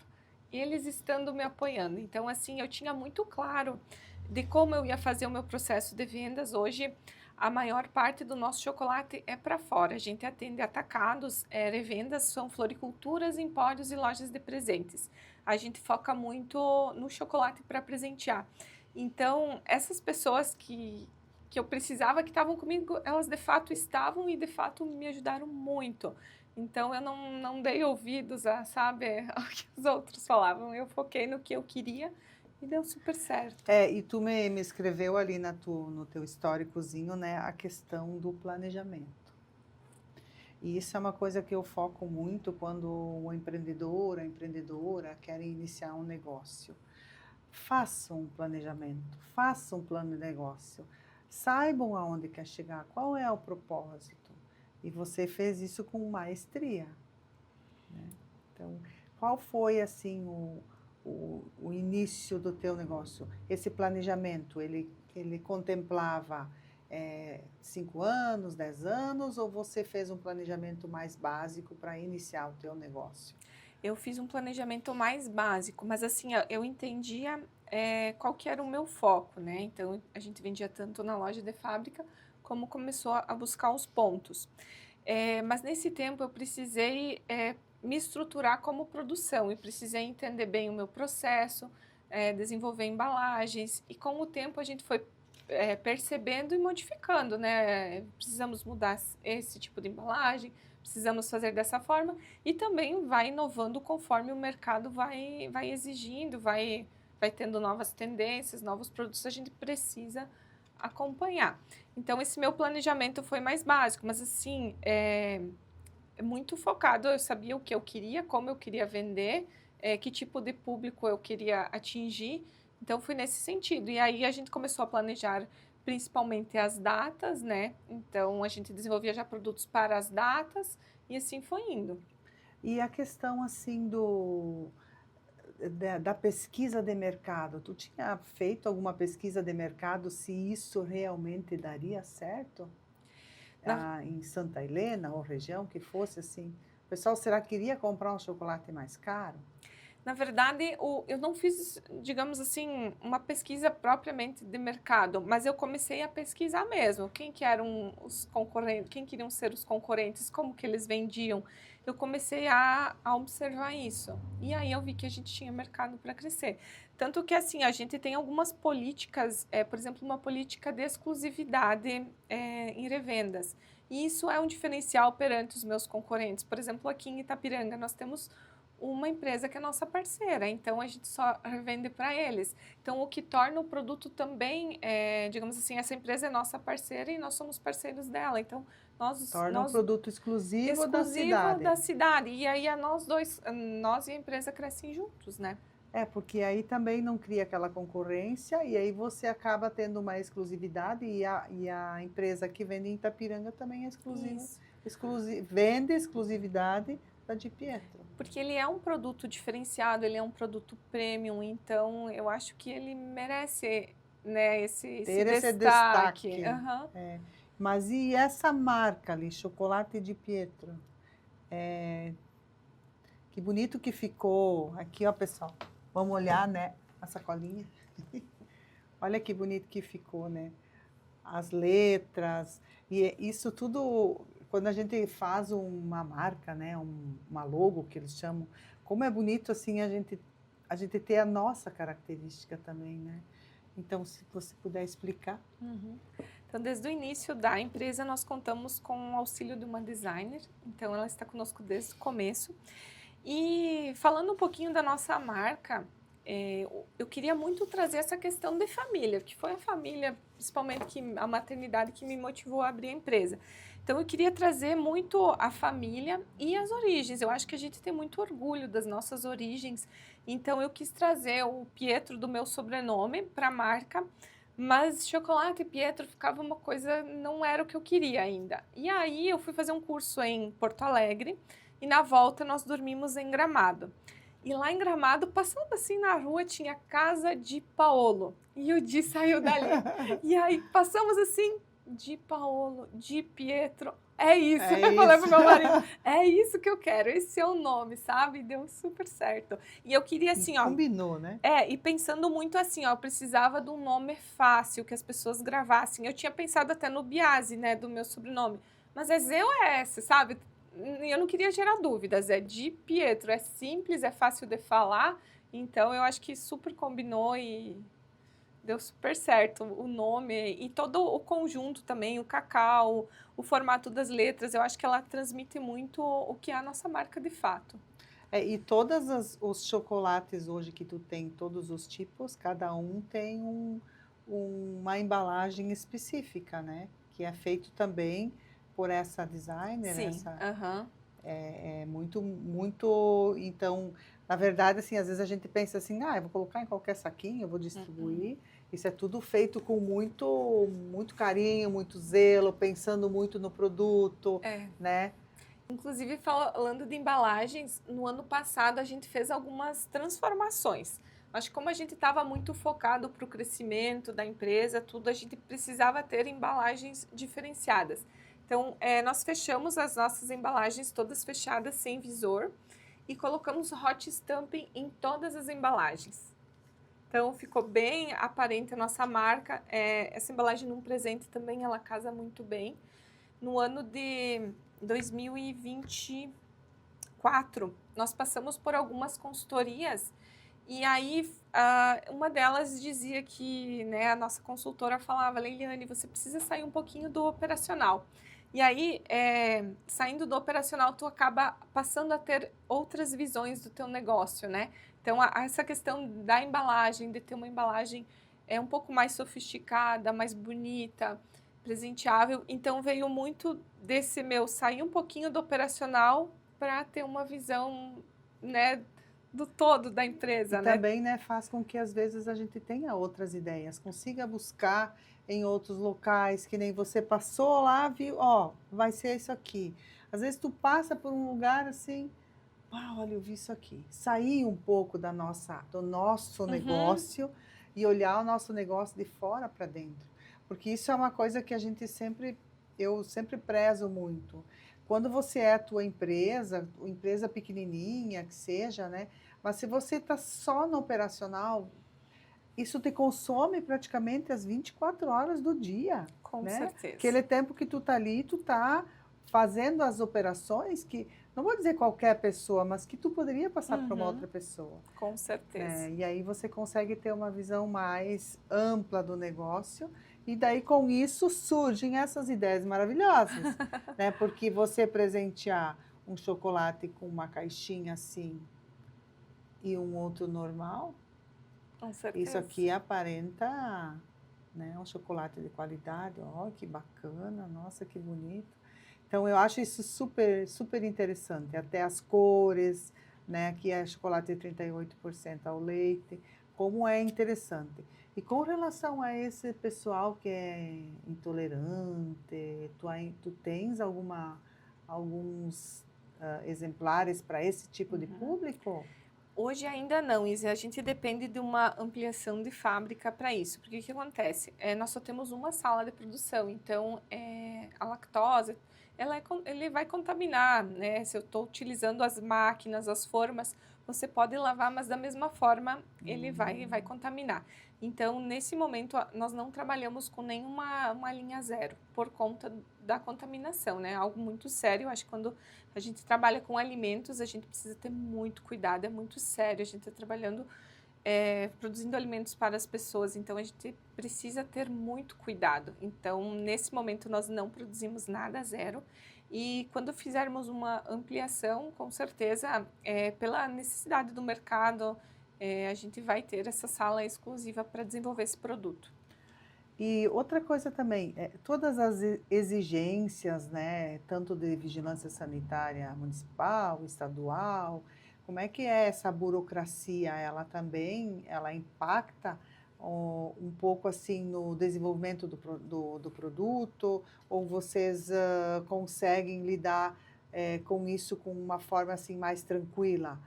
Eles estando me apoiando. Então, assim, eu tinha muito claro de como eu ia fazer o meu processo de vendas. Hoje, a maior parte do nosso chocolate é para fora. A gente atende atacados, revendas, são floriculturas, empórios e lojas de presentes. A gente foca muito no chocolate para presentear. Então, essas pessoas que eu precisava, que estavam comigo, elas de fato estavam e de fato me ajudaram muito. Então, eu não dei ouvidos a, sabe, ao que os outros falavam. Eu foquei no que eu queria e deu super certo. E tu me escreveu ali no teu históricozinho, né, a questão do planejamento. E isso é uma coisa que eu foco muito quando o empreendedor, a empreendedora querem iniciar um negócio. Façam um planejamento, façam um plano de negócio, saibam aonde quer chegar, qual é o propósito. E você fez isso com maestria, né? Então, qual foi assim o início do teu negócio? Esse planejamento, ele contemplava 5 anos, 10 anos, ou você fez um planejamento mais básico para iniciar o teu negócio? Eu fiz um planejamento mais básico, mas assim, eu entendia qual que era o meu foco, né? Então, a gente vendia tanto na loja de fábrica, como começou a buscar os pontos. Mas nesse tempo eu precisei me estruturar como produção e precisei entender bem o meu processo, desenvolver embalagens, e com o tempo a gente foi percebendo e modificando, né? Precisamos mudar esse tipo de embalagem, precisamos fazer dessa forma, e também vai inovando conforme o mercado vai exigindo, vai tendo novas tendências, novos produtos, a gente precisa acompanhar. Então, esse meu planejamento foi mais básico, mas assim, muito focado. Eu sabia o que eu queria, como eu queria vender, que tipo de público eu queria atingir. Então, fui nesse sentido. E aí, a gente começou a planejar principalmente as datas, né? Então, a gente desenvolvia já produtos para as datas e assim foi indo. E a questão assim da pesquisa de mercado, tu tinha feito alguma pesquisa de mercado se isso realmente daria certo? Na Em Santa Helena ou região que fosse assim? O pessoal será que queria comprar um chocolate mais caro? Na verdade, eu não fiz, digamos assim, uma pesquisa propriamente de mercado, mas eu comecei a pesquisar mesmo. Quem que eram os concorrentes, quem queriam ser os concorrentes, como que eles vendiam. Eu comecei a observar isso. E aí eu vi que a gente tinha mercado para crescer. Tanto que, assim, a gente tem algumas políticas, por exemplo, uma política de exclusividade em revendas. E isso é um diferencial perante os meus concorrentes. Por exemplo, aqui em Itapiranga, nós temos uma empresa que é nossa parceira, então a gente só revende para eles. Então, o que torna o produto também, digamos assim, essa empresa é nossa parceira e nós somos parceiros dela. Então, Torna um produto exclusivo da exclusivo cidade. da cidade. E aí, nós dois, nós e a empresa crescem juntos, né? Porque aí também não cria aquela concorrência e aí você acaba tendo uma exclusividade e a empresa que vende em Itapiranga também é Isso. vende exclusividade da Di Pietro. Porque ele é um produto diferenciado, ele é um produto premium, então eu acho que ele merece, né, esse Ter esse destaque. destaque. Aham. Mas e essa marca ali, Chocolate Di Pietro? Que bonito que ficou. Aqui, ó, pessoal. Vamos olhar, né, a sacolinha. Olha que bonito que ficou, né? As letras. E isso tudo, quando a gente faz uma marca, né, uma logo que eles chamam, como é bonito assim a gente ter a nossa característica também, né? Então, se você puder explicar. Uhum. Então, desde o início da empresa, nós contamos com o auxílio de uma designer. Então, ela está conosco desde o começo. E falando um pouquinho da nossa marca, eu queria muito trazer essa questão de família, que foi a família, principalmente a maternidade, que me motivou a abrir a empresa. Então, eu queria trazer muito a família e as origens. Eu acho que a gente tem muito orgulho das nossas origens. Então, eu quis trazer o Pietro do meu sobrenome para a marca, mas Chocolate Pietro ficava uma coisa, não era o que eu queria ainda. E aí, eu fui fazer um curso em Porto Alegre, e na volta nós dormimos em Gramado. E lá em Gramado, passando assim na rua, tinha Casa Di Paolo. E o Di saiu dali. E aí passamos assim, Di Paolo, Di Pietro. É isso. Eu falei pro meu marido, é isso que eu quero, esse é o nome, sabe? Deu super certo. E eu queria assim, ó. Combinou, né? E pensando muito assim, ó, eu precisava de um nome fácil, que as pessoas gravassem. Eu tinha pensado até no Biasi, né, do meu sobrenome. Mas é Z ou é S, sabe? Eu não queria gerar dúvidas, é Di Pietro, é simples, é fácil de falar, então eu acho que super combinou e deu super certo o nome e todo o conjunto também, o cacau, o formato das letras, eu acho que ela transmite muito o que é a nossa marca de fato. E todos os chocolates hoje que tu tem, todos os tipos, cada um tem uma embalagem específica, né? Que é feito também por essa designer. Sim, aham. É muito, muito. Então, na verdade, assim, às vezes a gente pensa assim, eu vou colocar em qualquer saquinho, eu vou distribuir. Isso é tudo feito com muito, muito carinho, muito zelo, pensando muito no produto, né? Inclusive, falando de embalagens, no ano passado a gente fez algumas transformações. Acho que como a gente estava muito focado para o crescimento da empresa, tudo, a gente precisava ter embalagens diferenciadas. Então, nós fechamos as nossas embalagens todas fechadas, sem visor, e colocamos hot stamping em todas as embalagens. Então, ficou bem aparente a nossa marca. Essa embalagem num presente também, ela casa muito bem. No ano de 2024, nós passamos por algumas consultorias e aí uma delas dizia que, né, a nossa consultora falava, Leiliane, você precisa sair um pouquinho do operacional. E aí, saindo do operacional, tu acaba passando a ter outras visões do teu negócio, né? Então, essa questão da embalagem, de ter uma embalagem um pouco mais sofisticada, mais bonita, presenteável. Então, veio muito desse meu sair um pouquinho do operacional para ter uma visão, né, do todo da empresa, E né? também, né, faz com que às vezes a gente tenha outras ideias, consiga buscar em outros locais, que nem você passou lá, viu, ó, vai ser isso aqui. Às vezes tu passa por um lugar assim, ah, olha, eu vi isso aqui. Sair um pouco do nosso Uhum, negócio e olhar o nosso negócio de fora para dentro. Porque isso é uma coisa que eu sempre prezo muito. Quando você é a tua empresa pequenininha que seja, né? Mas se você está só no operacional, isso te consome praticamente as 24 horas do dia, com né? certeza. Aquele tempo que tu tá ali, tu tá fazendo as operações que, não vou dizer qualquer pessoa, mas que tu poderia passar para uma outra Uhum, pessoa, com certeza. né? E aí você consegue ter uma visão mais ampla do negócio e daí com isso surgem essas ideias maravilhosas, né? Porque você presentear um chocolate com uma caixinha assim e um outro normal, Com isso certeza. aqui aparenta, né, um chocolate de qualidade, ó, que bacana, nossa, que bonito. Então eu acho isso super, super interessante, até as cores, né, aqui é chocolate 38% ao leite, como é interessante. E com relação a esse pessoal que é intolerante, tu tens alguns exemplares para esse tipo de Uhum. público? Hoje ainda não, Isa. A gente depende de uma ampliação de fábrica para isso. Porque o que acontece? Nós só temos uma sala de produção, então a lactose ele vai contaminar, né? Se eu estou utilizando as máquinas, as formas, você pode lavar, mas da mesma forma ele vai Hum. contaminar. Então, nesse momento, nós não trabalhamos com nenhuma uma linha zero, por conta da contaminação, né? Algo muito sério. Eu acho que quando a gente trabalha com alimentos, a gente precisa ter muito cuidado, é muito sério. A gente está trabalhando, produzindo alimentos para as pessoas, então a gente precisa ter muito cuidado. Então, nesse momento, nós não produzimos nada zero. E quando fizermos uma ampliação, com certeza, pela necessidade do mercado, a gente vai ter essa sala exclusiva para desenvolver esse produto. E outra coisa também, todas as exigências, né, tanto de vigilância sanitária municipal, estadual, como é que é essa burocracia? Ela impacta um pouco assim no desenvolvimento do produto? Ou vocês conseguem lidar com isso com uma forma assim mais tranquila?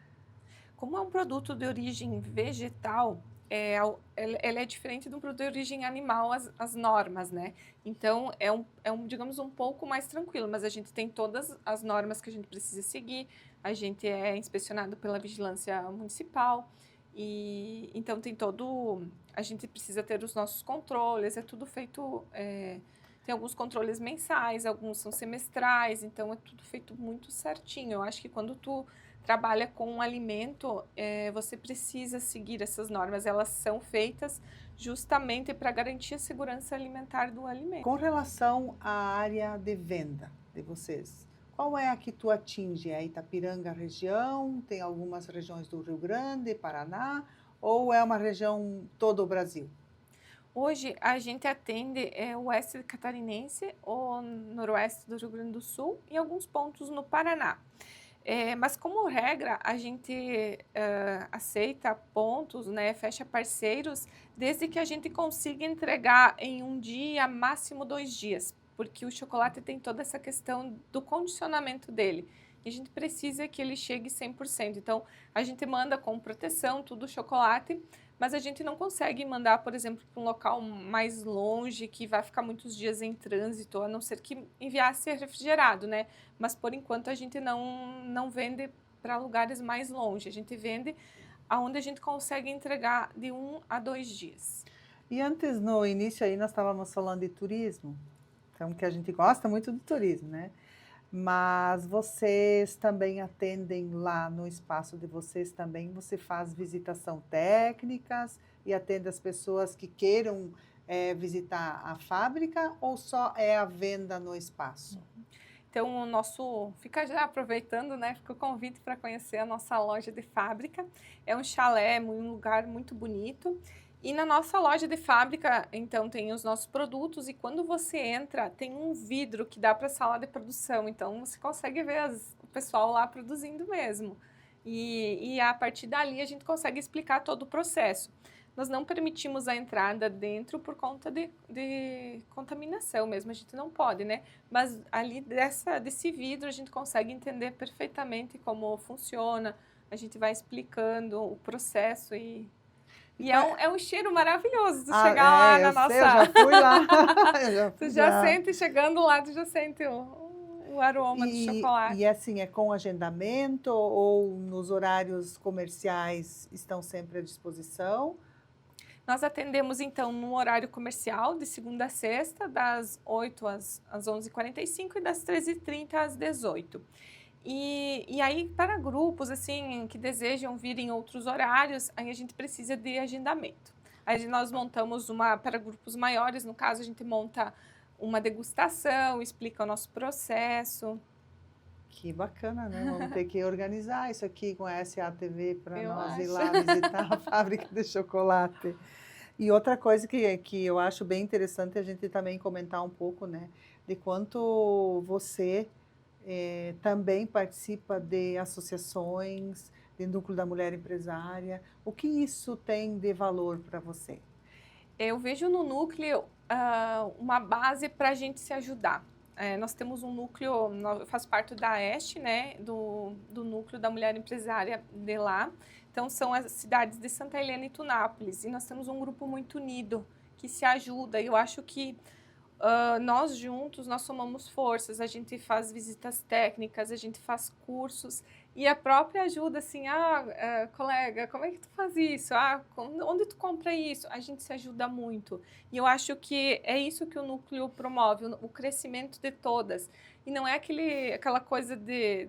Como é um produto de origem vegetal, ele é diferente de um produto de origem animal, as normas, né? Então, digamos, um pouco mais tranquilo, mas a gente tem todas as normas que a gente precisa seguir, a gente é inspecionado pela vigilância municipal, e então a gente precisa ter os nossos controles, é tudo feito, tem alguns controles mensais, alguns são semestrais, então é tudo feito muito certinho. Eu acho que quando tu trabalha com um alimento, você precisa seguir essas normas. Elas são feitas justamente para garantir a segurança alimentar do alimento. Com relação à área de venda de vocês, qual é a que tu atinge? É a Itapiranga região? Tem algumas regiões do Rio Grande, Paraná? Ou é uma região todo o Brasil? Hoje, a gente atende o oeste catarinense, o noroeste do Rio Grande do Sul e alguns pontos no Paraná. Mas, como regra, a gente aceita pontos, né, fecha parceiros, desde que a gente consiga entregar em um dia, máximo 2 dias, porque o chocolate tem toda essa questão do condicionamento dele. E a gente precisa que ele chegue 100%. Então, a gente manda com proteção, tudo chocolate, mas a gente não consegue mandar, por exemplo, para um local mais longe, que vai ficar muitos dias em trânsito, a não ser que enviasse refrigerado, né? Mas por enquanto a gente não vende para lugares mais longe. A gente vende aonde a gente consegue entregar de 1 a 2 dias. E antes, no início aí, nós estávamos falando de turismo, então que a gente gosta muito do turismo, né? Mas vocês também atendem lá no espaço de vocês também, você faz visitação técnicas e atende as pessoas que queiram visitar a fábrica ou só é a venda no espaço? Então, fica já aproveitando, né? Fica o convite para conhecer a nossa loja de fábrica. É um chalé, um lugar muito bonito. E na nossa loja de fábrica, então, tem os nossos produtos e quando você entra, tem um vidro que dá para a sala de produção. Então, você consegue ver o pessoal lá produzindo mesmo. E a partir dali, a gente consegue explicar todo o processo. Nós não permitimos a entrada dentro por conta de contaminação mesmo, a gente não pode, né? Mas ali desse vidro, a gente consegue entender perfeitamente como funciona, a gente vai explicando o processo e é um cheiro maravilhoso tu chegar lá na nossa... Eu já fui lá. Tu já sente, chegando lá, tu já sente o aroma do chocolate. E assim, é com agendamento ou nos horários comerciais estão sempre à disposição? Nós atendemos, então, no horário comercial, de segunda a sexta, das 8 às 11h45 e das 13h30 às 18h. E aí, para grupos assim que desejam vir em outros horários, aí a gente precisa de agendamento. Aí nós montamos para grupos maiores, no caso, a gente monta uma degustação, explica o nosso processo. Que bacana, né? Vamos ter que organizar isso aqui com a SATV para nós ir acho. lá visitar a fábrica de chocolate. E outra coisa que eu acho bem interessante a gente também comentar um pouco, né? De quanto você também participa de associações, de Núcleo da Mulher Empresária. O que isso tem de valor para você? Eu vejo no núcleo uma base para a gente se ajudar. Nós temos um núcleo, eu faço parte da EST, né, do Núcleo da Mulher Empresária de lá. Então, são as cidades de Santa Helena e Tunápolis. E nós temos um grupo muito unido, que se ajuda. E eu acho que nós juntos, nós somamos forças. A gente faz visitas técnicas, a gente faz cursos. E a própria ajuda, assim, colega, como é que tu faz isso? Onde tu compra isso? A gente se ajuda muito. E eu acho que é isso que o núcleo promove, o crescimento de todas. E não é aquela coisa de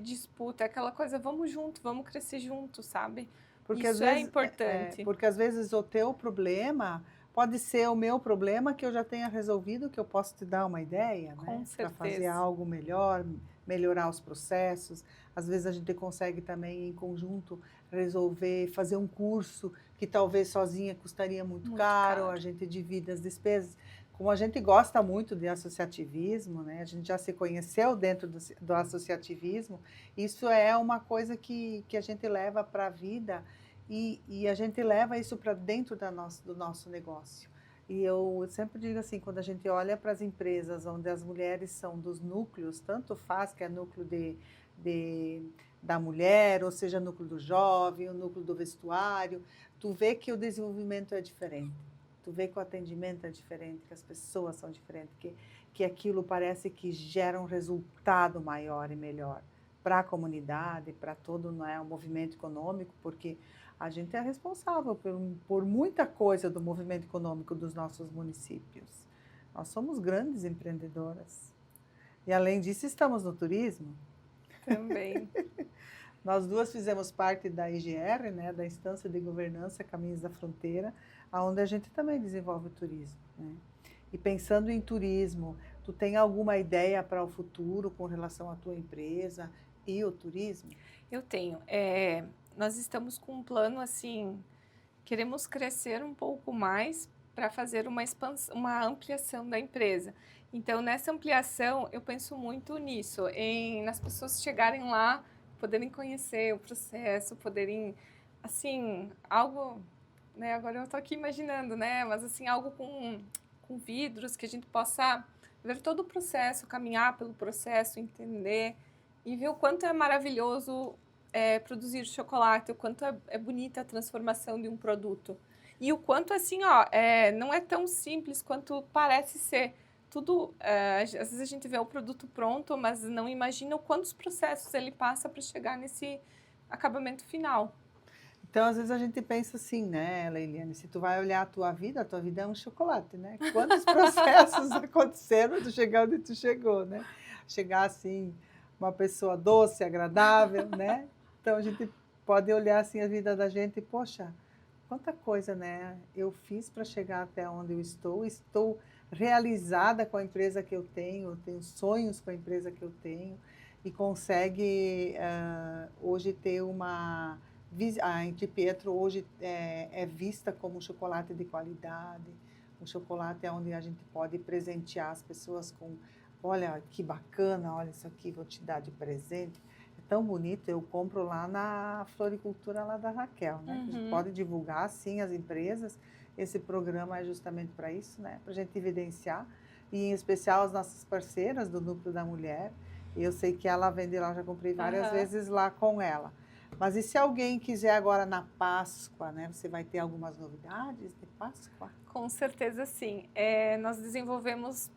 disputa, é aquela coisa, vamos junto, vamos crescer junto, sabe? Porque isso às vezes, é importante. Porque às vezes o teu problema pode ser o meu problema que eu já tenha resolvido, que eu posso te dar uma ideia, Com né? certeza. Para fazer algo melhor, melhorar os processos. Às vezes a gente consegue também, em conjunto, resolver, fazer um curso que talvez sozinha custaria muito caro, a gente divide as despesas. Como a gente gosta muito de associativismo, né? A gente já se conheceu dentro do associativismo, isso é uma coisa que a gente leva para a vida e a gente leva isso para dentro do nosso negócio. E eu sempre digo assim, quando a gente olha para as empresas onde as mulheres são dos núcleos, tanto faz que é núcleo da mulher, ou seja, núcleo do jovem, o núcleo do vestuário, tu vê que o desenvolvimento é diferente. Tu vê que o atendimento é diferente, que as pessoas são diferentes, que aquilo parece que gera um resultado maior e melhor para a comunidade, para todo, não é, o movimento econômico, porque a gente é responsável por muita coisa do movimento econômico dos nossos municípios. Nós somos grandes empreendedoras. E, além disso, estamos no turismo. Também. Nós duas fizemos parte da IGR, né, da Instância de Governança Caminhos da Fronteira, onde a gente também desenvolve o turismo, né? E pensando em turismo, tu tem alguma ideia para o futuro com relação à tua empresa e o turismo? Eu tenho. Nós estamos com um plano assim, queremos crescer um pouco mais para fazer uma expansão, uma ampliação da empresa. Então, nessa ampliação, eu penso muito nisso, nas pessoas chegarem lá, poderem conhecer o processo, poderem, assim, algo, né? Agora eu estou aqui imaginando, né? Mas assim, algo com vidros, que a gente possa ver todo o processo, caminhar pelo processo, entender e ver o quanto é maravilhoso produzir chocolate, o quanto é bonita a transformação de um produto. E o quanto, assim, não é tão simples quanto parece ser. tudo, às vezes a gente vê o produto pronto, mas não imagina o quantos processos ele passa para chegar nesse acabamento final. Então, às vezes a gente pensa assim, né, Leiliane, se tu vai olhar a tua vida é um chocolate, né? Quantos processos aconteceram para tu chegar onde tu chegou, né? Chegar assim, uma pessoa doce, agradável, né? Então a gente pode olhar assim a vida da gente e, poxa, quanta coisa, né? Eu fiz para chegar até onde eu estou realizada com a empresa que eu tenho sonhos com a empresa que eu tenho e consegue hoje ter uma a Inti Pietro hoje é vista como um chocolate de qualidade, um chocolate onde a gente pode presentear as pessoas com, olha que bacana, olha isso aqui, vou te dar de presente. É tão bonito, eu compro lá na floricultura lá da Raquel, né? A gente pode divulgar, sim, as empresas. Esse programa é justamente para isso, né? Para a gente evidenciar, e em especial as nossas parceiras do Núcleo da Mulher. Eu sei que ela vende lá, já comprei várias vezes lá com ela. Mas e se alguém quiser agora na Páscoa, né? Você vai ter algumas novidades de Páscoa? Com certeza, sim. Nós desenvolvemos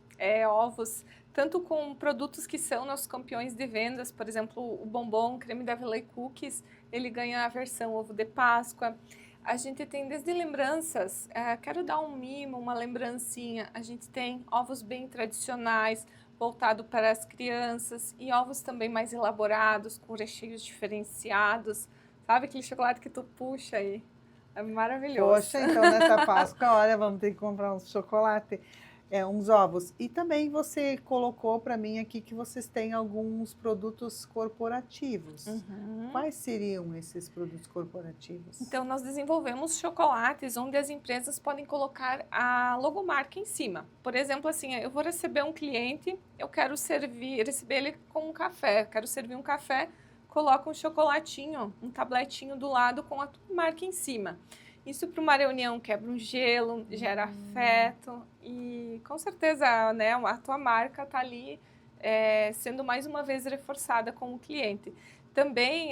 ovos tanto com produtos que são nossos campeões de vendas, por exemplo, o bombom, creme d'Avellay Cookies, ele ganha a versão ovo de Páscoa. A gente tem desde lembranças, quero dar um mimo, uma lembrancinha, a gente tem ovos bem tradicionais, voltado para as crianças, e ovos também mais elaborados, com recheios diferenciados, sabe aquele chocolate que tu puxa aí? É maravilhoso. Poxa, então nessa Páscoa, olha, vamos ter que comprar uns chocolate, uns ovos. E também você colocou para mim aqui que vocês têm alguns produtos corporativos. Quais seriam esses produtos corporativos? Então, nós desenvolvemos chocolates onde as empresas podem colocar a logomarca em cima. Por exemplo, assim, eu vou receber um cliente, eu quero receber ele com um café, quero servir um café, coloca um chocolatinho, um tabletinho do lado com a tua marca em cima. Isso para uma reunião quebra um gelo, gera afeto e com certeza, né, a tua marca está ali sendo mais uma vez reforçada com o cliente. Também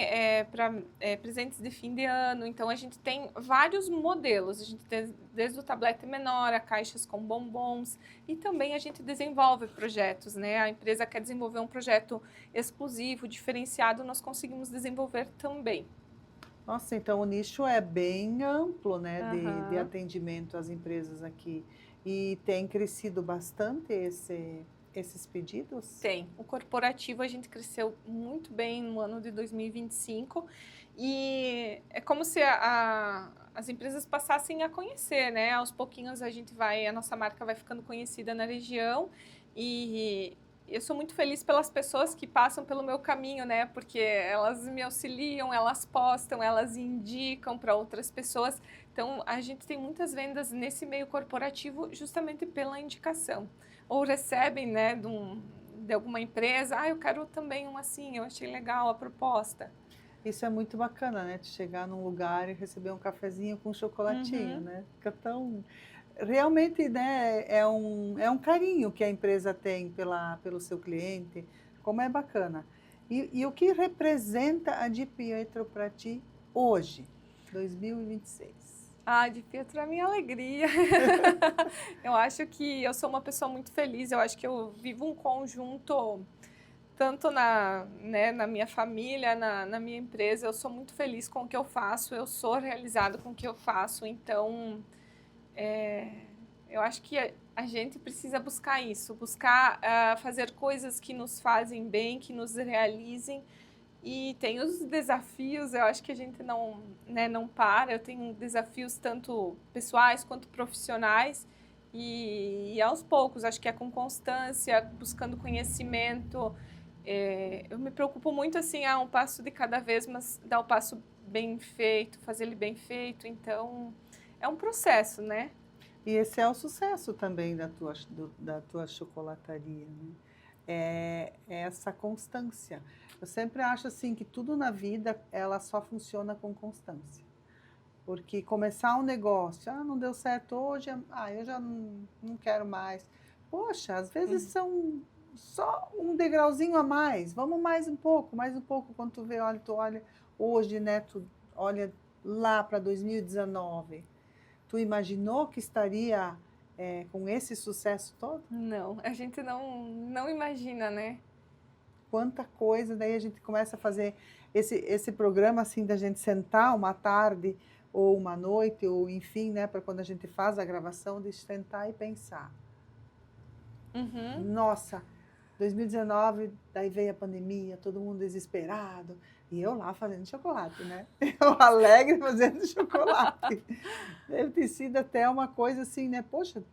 para presentes de fim de ano, então a gente tem vários modelos, a gente tem desde o tablete menor, a caixas com bombons e também a gente desenvolve projetos, né? A empresa quer desenvolver um projeto exclusivo, diferenciado, nós conseguimos desenvolver também. Nossa, então o nicho é bem amplo, né, de atendimento às empresas aqui. E tem crescido bastante esses pedidos? Tem. O corporativo a gente cresceu muito bem no ano de 2025 e é como se as empresas passassem a conhecer, né? Aos pouquinhos a nossa marca vai ficando conhecida na região e eu sou muito feliz pelas pessoas que passam pelo meu caminho, né? Porque elas me auxiliam, elas postam, elas indicam para outras pessoas. Então, a gente tem muitas vendas nesse meio corporativo justamente pela indicação. Ou recebem, né, de alguma empresa, eu quero também um assim, eu achei legal a proposta. Isso é muito bacana, né? De chegar num lugar e receber um cafezinho com chocolatinho, né? Fica tão... Realmente, né, é um carinho que a empresa tem pelo seu cliente, como é bacana. E o que representa a Di Pietro para ti hoje, 2026? De Pietro é a minha alegria. Eu acho que eu sou uma pessoa muito feliz, eu acho que eu vivo um conjunto, tanto na minha família, na minha empresa, eu sou muito feliz com o que eu faço, eu sou realizada com o que eu faço, então eu acho que a gente precisa buscar isso, buscar fazer coisas que nos fazem bem, que nos realizem. E tem os desafios, eu acho que a gente não para. Eu tenho desafios tanto pessoais quanto profissionais. E aos poucos, acho que é com constância, buscando conhecimento. Eu me preocupo muito assim, um passo de cada vez, mas dar o passo bem feito, fazer ele bem feito. Então, é um processo, né? E esse é o sucesso também da tua chocolataria, né? É essa constância. Eu sempre acho assim que tudo na vida ela só funciona com constância. Porque começar um negócio, não deu certo hoje, eu já não quero mais. Poxa, às vezes são só um degrauzinho a mais. Vamos mais um pouco, mais um pouco. Quando tu olha hoje, né? Tu olha lá para 2019. Tu imaginou que estaria com esse sucesso todo? Não, a gente não imagina, né? Quanta coisa, daí a gente começa a fazer esse programa assim da gente sentar uma tarde ou uma noite, ou enfim, né, para quando a gente faz a gravação, de sentar e pensar. Uhum. Nossa, 2019, daí veio a pandemia, todo mundo desesperado, e eu lá fazendo chocolate, né? Eu alegre fazendo chocolate. Deve ter sido até uma coisa assim, né? Poxa,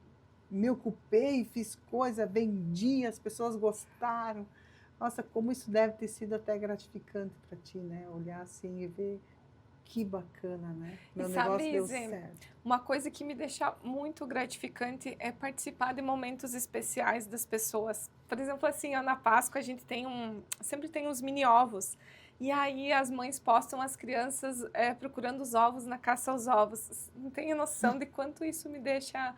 me ocupei, fiz coisa, vendi, as pessoas gostaram. Nossa, como isso deve ter sido até gratificante para ti, né? Olhar assim e ver que bacana, né? Meu negócio deu Zê, certo. uma coisa que me deixa muito gratificante é participar de momentos especiais das pessoas. Por exemplo, assim, ó, na Páscoa a gente sempre tem uns mini ovos. E aí as mães postam as crianças procurando os ovos na caça aos ovos. Não tenho noção de quanto isso me deixa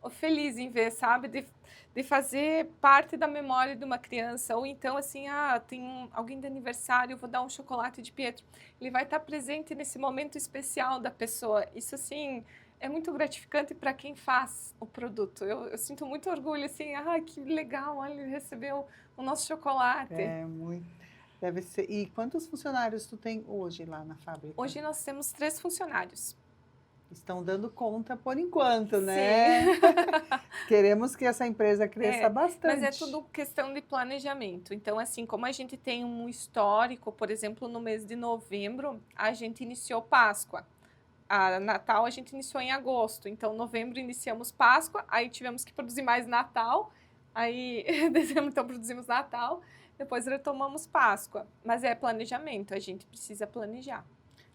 feliz em ver, sabe? De fazer parte da memória de uma criança. Ou então, assim, tem alguém de aniversário, eu vou dar um chocolate de Pietro. Ele vai estar presente nesse momento especial da pessoa. Isso, assim, é muito gratificante para quem faz o produto. Eu sinto muito orgulho, assim, que legal, olha, ele recebeu o nosso chocolate. É, muito. Deve ser. E quantos funcionários tu tem hoje lá na fábrica? Hoje nós temos 3 funcionários. Estão dando conta por enquanto, né? Sim. Queremos que essa empresa cresça bastante. Mas é tudo questão de planejamento. Então, assim, como a gente tem um histórico, por exemplo, no mês de novembro, a gente iniciou Páscoa. A Natal a gente iniciou em agosto. Então, novembro iniciamos Páscoa, aí tivemos que produzir mais Natal. Aí, dezembro, então, produzimos Natal. Depois retomamos Páscoa. Mas é planejamento, a gente precisa planejar.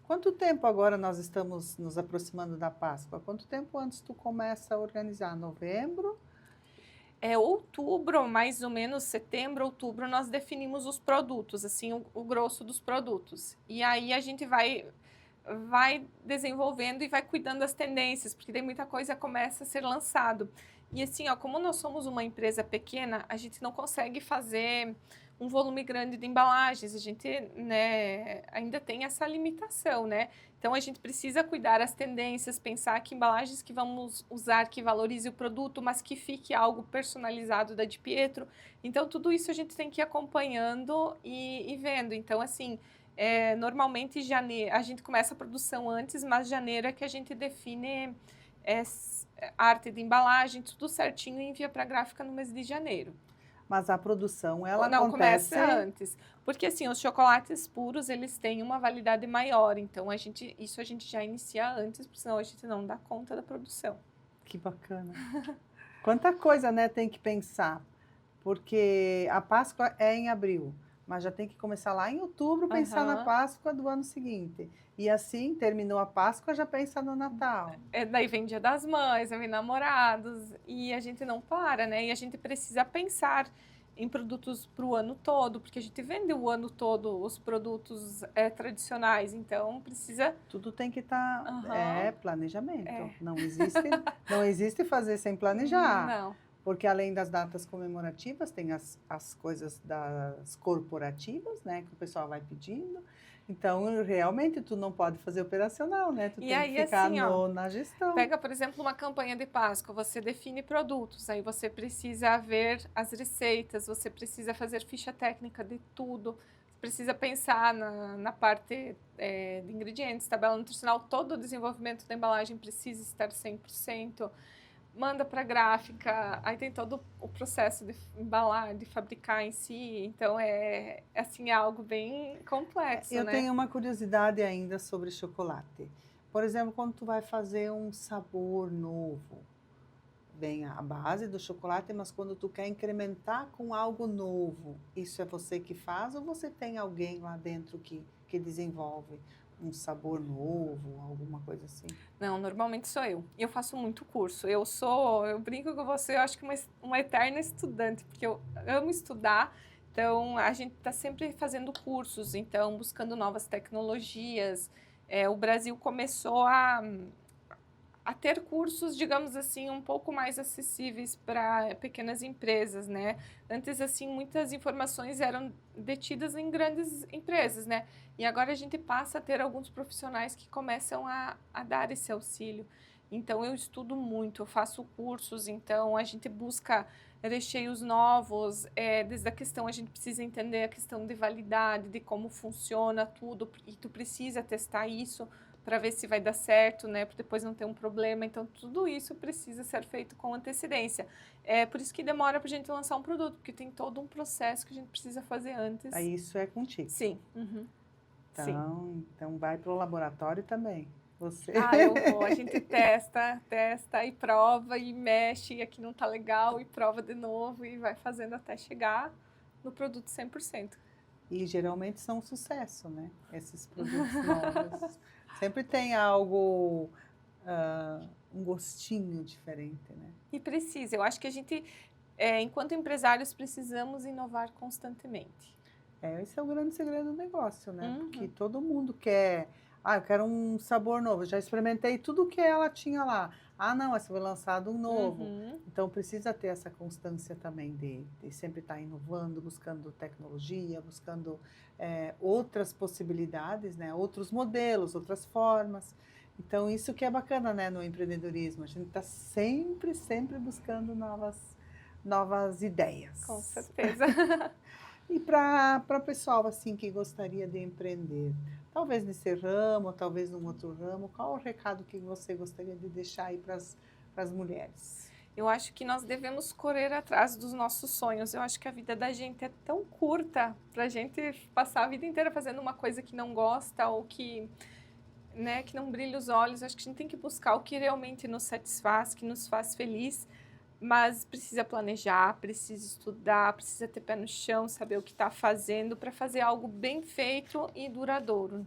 Quanto tempo agora nós estamos nos aproximando da Páscoa? Quanto tempo antes tu começa a organizar? Novembro? É outubro, mais ou menos setembro, outubro, nós definimos os produtos, assim, o grosso dos produtos. E aí a gente vai desenvolvendo e vai cuidando das tendências, porque daí muita coisa começa a ser lançado. E assim, ó, como nós somos uma empresa pequena, a gente não consegue fazer um volume grande de embalagens, a gente, né, ainda tem essa limitação, né? Então a gente precisa cuidar as tendências, pensar que embalagens que vamos usar que valorize o produto, mas que fique algo personalizado da Di Pietro. Então tudo isso a gente tem que ir acompanhando e vendo. Então assim, normalmente janeiro, a gente começa a produção antes, mas janeiro é que a gente define a arte de embalagem, tudo certinho e envia para a gráfica no mês de janeiro. Mas a produção, ela Não, acontece... começa antes. Porque, assim, os chocolates puros, eles têm uma validade maior. Então, isso a gente já inicia antes, porque senão a gente não dá conta da produção. Que bacana. Quanta coisa, né, tem que pensar. Porque a Páscoa é em abril, mas já tem que começar lá em outubro, pensar na Páscoa do ano seguinte. E assim, terminou a Páscoa, já pensa no Natal. Daí vem Dia das Mães, vem namorados, e a gente não para, né? E a gente precisa pensar em produtos para o ano todo, porque a gente vende o ano todo os produtos tradicionais, então precisa... Tudo tem que estar... planejamento. Não existe fazer sem planejar. Não. Porque além das datas comemorativas, tem as coisas das corporativas, né? Que o pessoal vai pedindo. Então, realmente, tu não pode fazer operacional, né? Tu tem que ficar assim, na gestão. Pega, por exemplo, uma campanha de Páscoa, você define produtos, aí você precisa ver as receitas, você precisa fazer ficha técnica de tudo, você precisa pensar na parte de ingredientes, tabela nutricional, todo o desenvolvimento da embalagem precisa estar 100%. Manda para a gráfica, aí tem todo o processo de embalar, de fabricar em si, então é algo bem complexo, Eu tenho uma curiosidade ainda sobre chocolate. Por exemplo, quando tu vai fazer um sabor novo, vem a base do chocolate, mas quando tu quer incrementar com algo novo, isso é você que faz ou você tem alguém lá dentro que desenvolve um sabor novo, alguma coisa assim? Não, normalmente sou eu. E eu faço muito curso. Eu brinco com você, eu acho que uma eterna estudante, porque eu amo estudar. Então, a gente está sempre fazendo cursos, então, buscando novas tecnologias. O Brasil começou a ter cursos, digamos assim, um pouco mais acessíveis para pequenas empresas, né? Antes, assim, muitas informações eram detidas em grandes empresas, né? E agora a gente passa a ter alguns profissionais que começam a dar esse auxílio. Então, eu estudo muito, eu faço cursos, então a gente busca recheios novos, desde a questão, a gente precisa entender a questão de validade, de como funciona tudo, e tu precisa testar isso para ver se vai dar certo, né, para depois não ter um problema. Então, tudo isso precisa ser feito com antecedência. É por isso que demora para a gente lançar um produto, porque tem todo um processo que a gente precisa fazer antes. Aí isso é contigo. Sim. Uhum. Sim. Então vai para o laboratório também. Você. Eu vou. A gente testa e prova e mexe, e aqui não tá legal, e prova de novo, e vai fazendo até chegar no produto 100%. E geralmente são um sucesso, né? Esses produtos novos. Sempre tem algo, um gostinho diferente, né? E precisa. Eu acho que a gente, enquanto empresários, precisamos inovar constantemente. Esse é o grande segredo do negócio, né? Uhum. Porque todo mundo quer. Eu quero um sabor novo. Já experimentei tudo que ela tinha lá. Não, mas foi lançado um novo. Uhum. Então precisa ter essa constância também de sempre estar inovando, buscando tecnologia, buscando outras possibilidades, né? Outros modelos, outras formas. Então isso que é bacana, né, no empreendedorismo. A gente está sempre buscando novas ideias. Com certeza. E para o pessoal assim que gostaria de empreender, talvez nesse ramo, talvez num outro ramo, qual o recado que você gostaria de deixar aí para as mulheres? Eu acho que nós devemos correr atrás dos nossos sonhos. Eu acho que a vida da gente é tão curta para a gente passar a vida inteira fazendo uma coisa que não gosta ou que, né, que não brilha os olhos. Eu acho que a gente tem que buscar o que realmente nos satisfaz, que nos faz feliz. Mas precisa planejar, precisa estudar, precisa ter pé no chão, saber o que está fazendo para fazer algo bem feito e duradouro.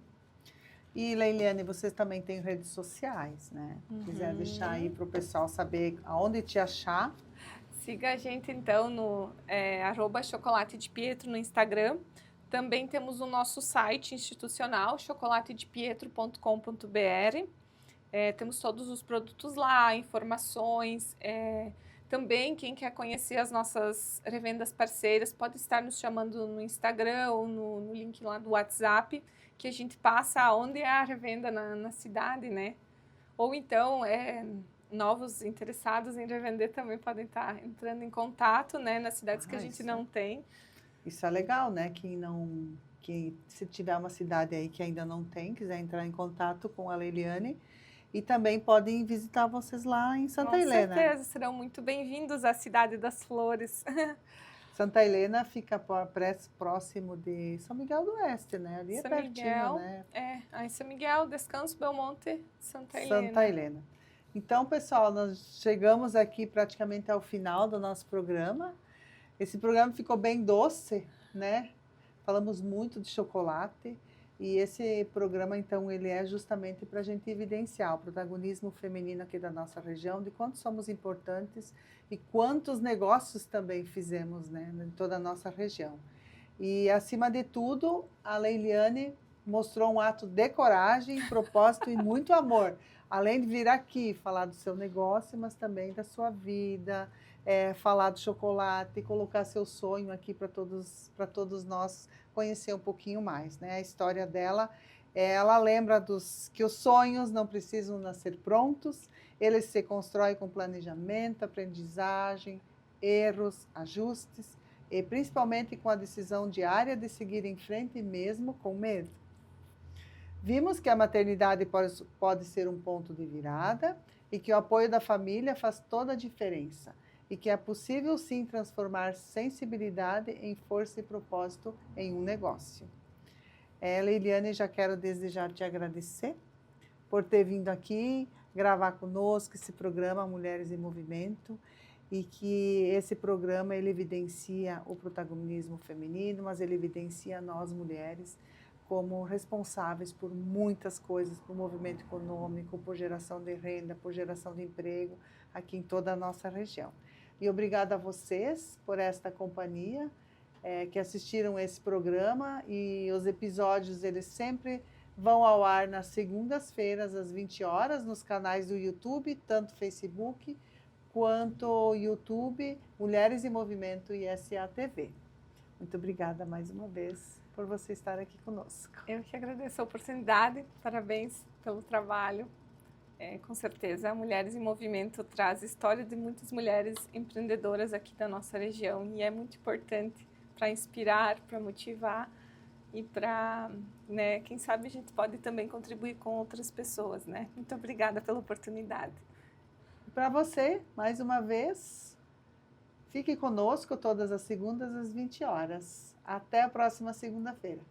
E Leiliane, você também tem redes sociais, né? Quiser deixar aí para o pessoal saber aonde te achar. Siga a gente então no @chocolatedipietro no Instagram. Também temos o nosso site institucional, chocolatedepietro.com.br. Temos todos os produtos lá, informações. Também, quem quer conhecer as nossas revendas parceiras pode estar nos chamando no Instagram ou no link lá do WhatsApp, que a gente passa onde é a revenda na cidade, né? Ou então, novos interessados em revender também podem estar entrando em contato, né, nas cidades que a gente não tem. Isso é legal, né? Que se tiver uma cidade aí que ainda não tem, quiser entrar em contato com a Leiliane. E também podem visitar vocês lá em Santa Helena. Com certeza, serão muito bem-vindos à Cidade das Flores. Santa Helena fica próximo de São Miguel do Oeste, né? Ali é São pertinho, Miguel, né? Aí São Miguel, Descanso, Belmonte, Santa Helena. Santa Helena. Então, pessoal, nós chegamos aqui praticamente ao final do nosso programa. Esse programa ficou bem doce, né? Falamos muito de chocolate. E esse programa, então, ele é justamente para a gente evidenciar o protagonismo feminino aqui da nossa região, de quanto somos importantes e quantos negócios também fizemos, né, em toda a nossa região. E, acima de tudo, a Leiliane mostrou um ato de coragem, propósito e muito amor. Além de vir aqui falar do seu negócio, mas também da sua vida, falar do chocolate, colocar seu sonho aqui para todos nós conhecer um pouquinho mais, né? A história dela, ela lembra que os sonhos não precisam nascer prontos, eles se constroem com planejamento, aprendizagem, erros, ajustes e principalmente com a decisão diária de seguir em frente mesmo com medo. Vimos que a maternidade pode ser um ponto de virada e que o apoio da família faz toda a diferença. E que é possível sim transformar sensibilidade em força e propósito em um negócio. Leiliane, já quero desejar te agradecer por ter vindo aqui gravar conosco esse programa Mulheres em Movimento, e que esse programa ele evidencia o protagonismo feminino, mas ele evidencia nós mulheres como responsáveis por muitas coisas, por movimento econômico, por geração de renda, por geração de emprego aqui em toda a nossa região. E obrigada a vocês por esta companhia, que assistiram esse programa, e os episódios eles sempre vão ao ar nas segundas-feiras às 20 horas nos canais do YouTube, tanto Facebook quanto YouTube, Mulheres em Movimento e SATV. Muito obrigada mais uma vez por você estar aqui conosco. Eu que agradeço a oportunidade, parabéns pelo trabalho. Com certeza, Mulheres em Movimento traz história de muitas mulheres empreendedoras aqui da nossa região e é muito importante para inspirar, para motivar e para, né, quem sabe a gente pode também contribuir com outras pessoas, né? Muito obrigada pela oportunidade. Para você, mais uma vez, fique conosco todas as segundas às 20 horas. Até a próxima segunda-feira.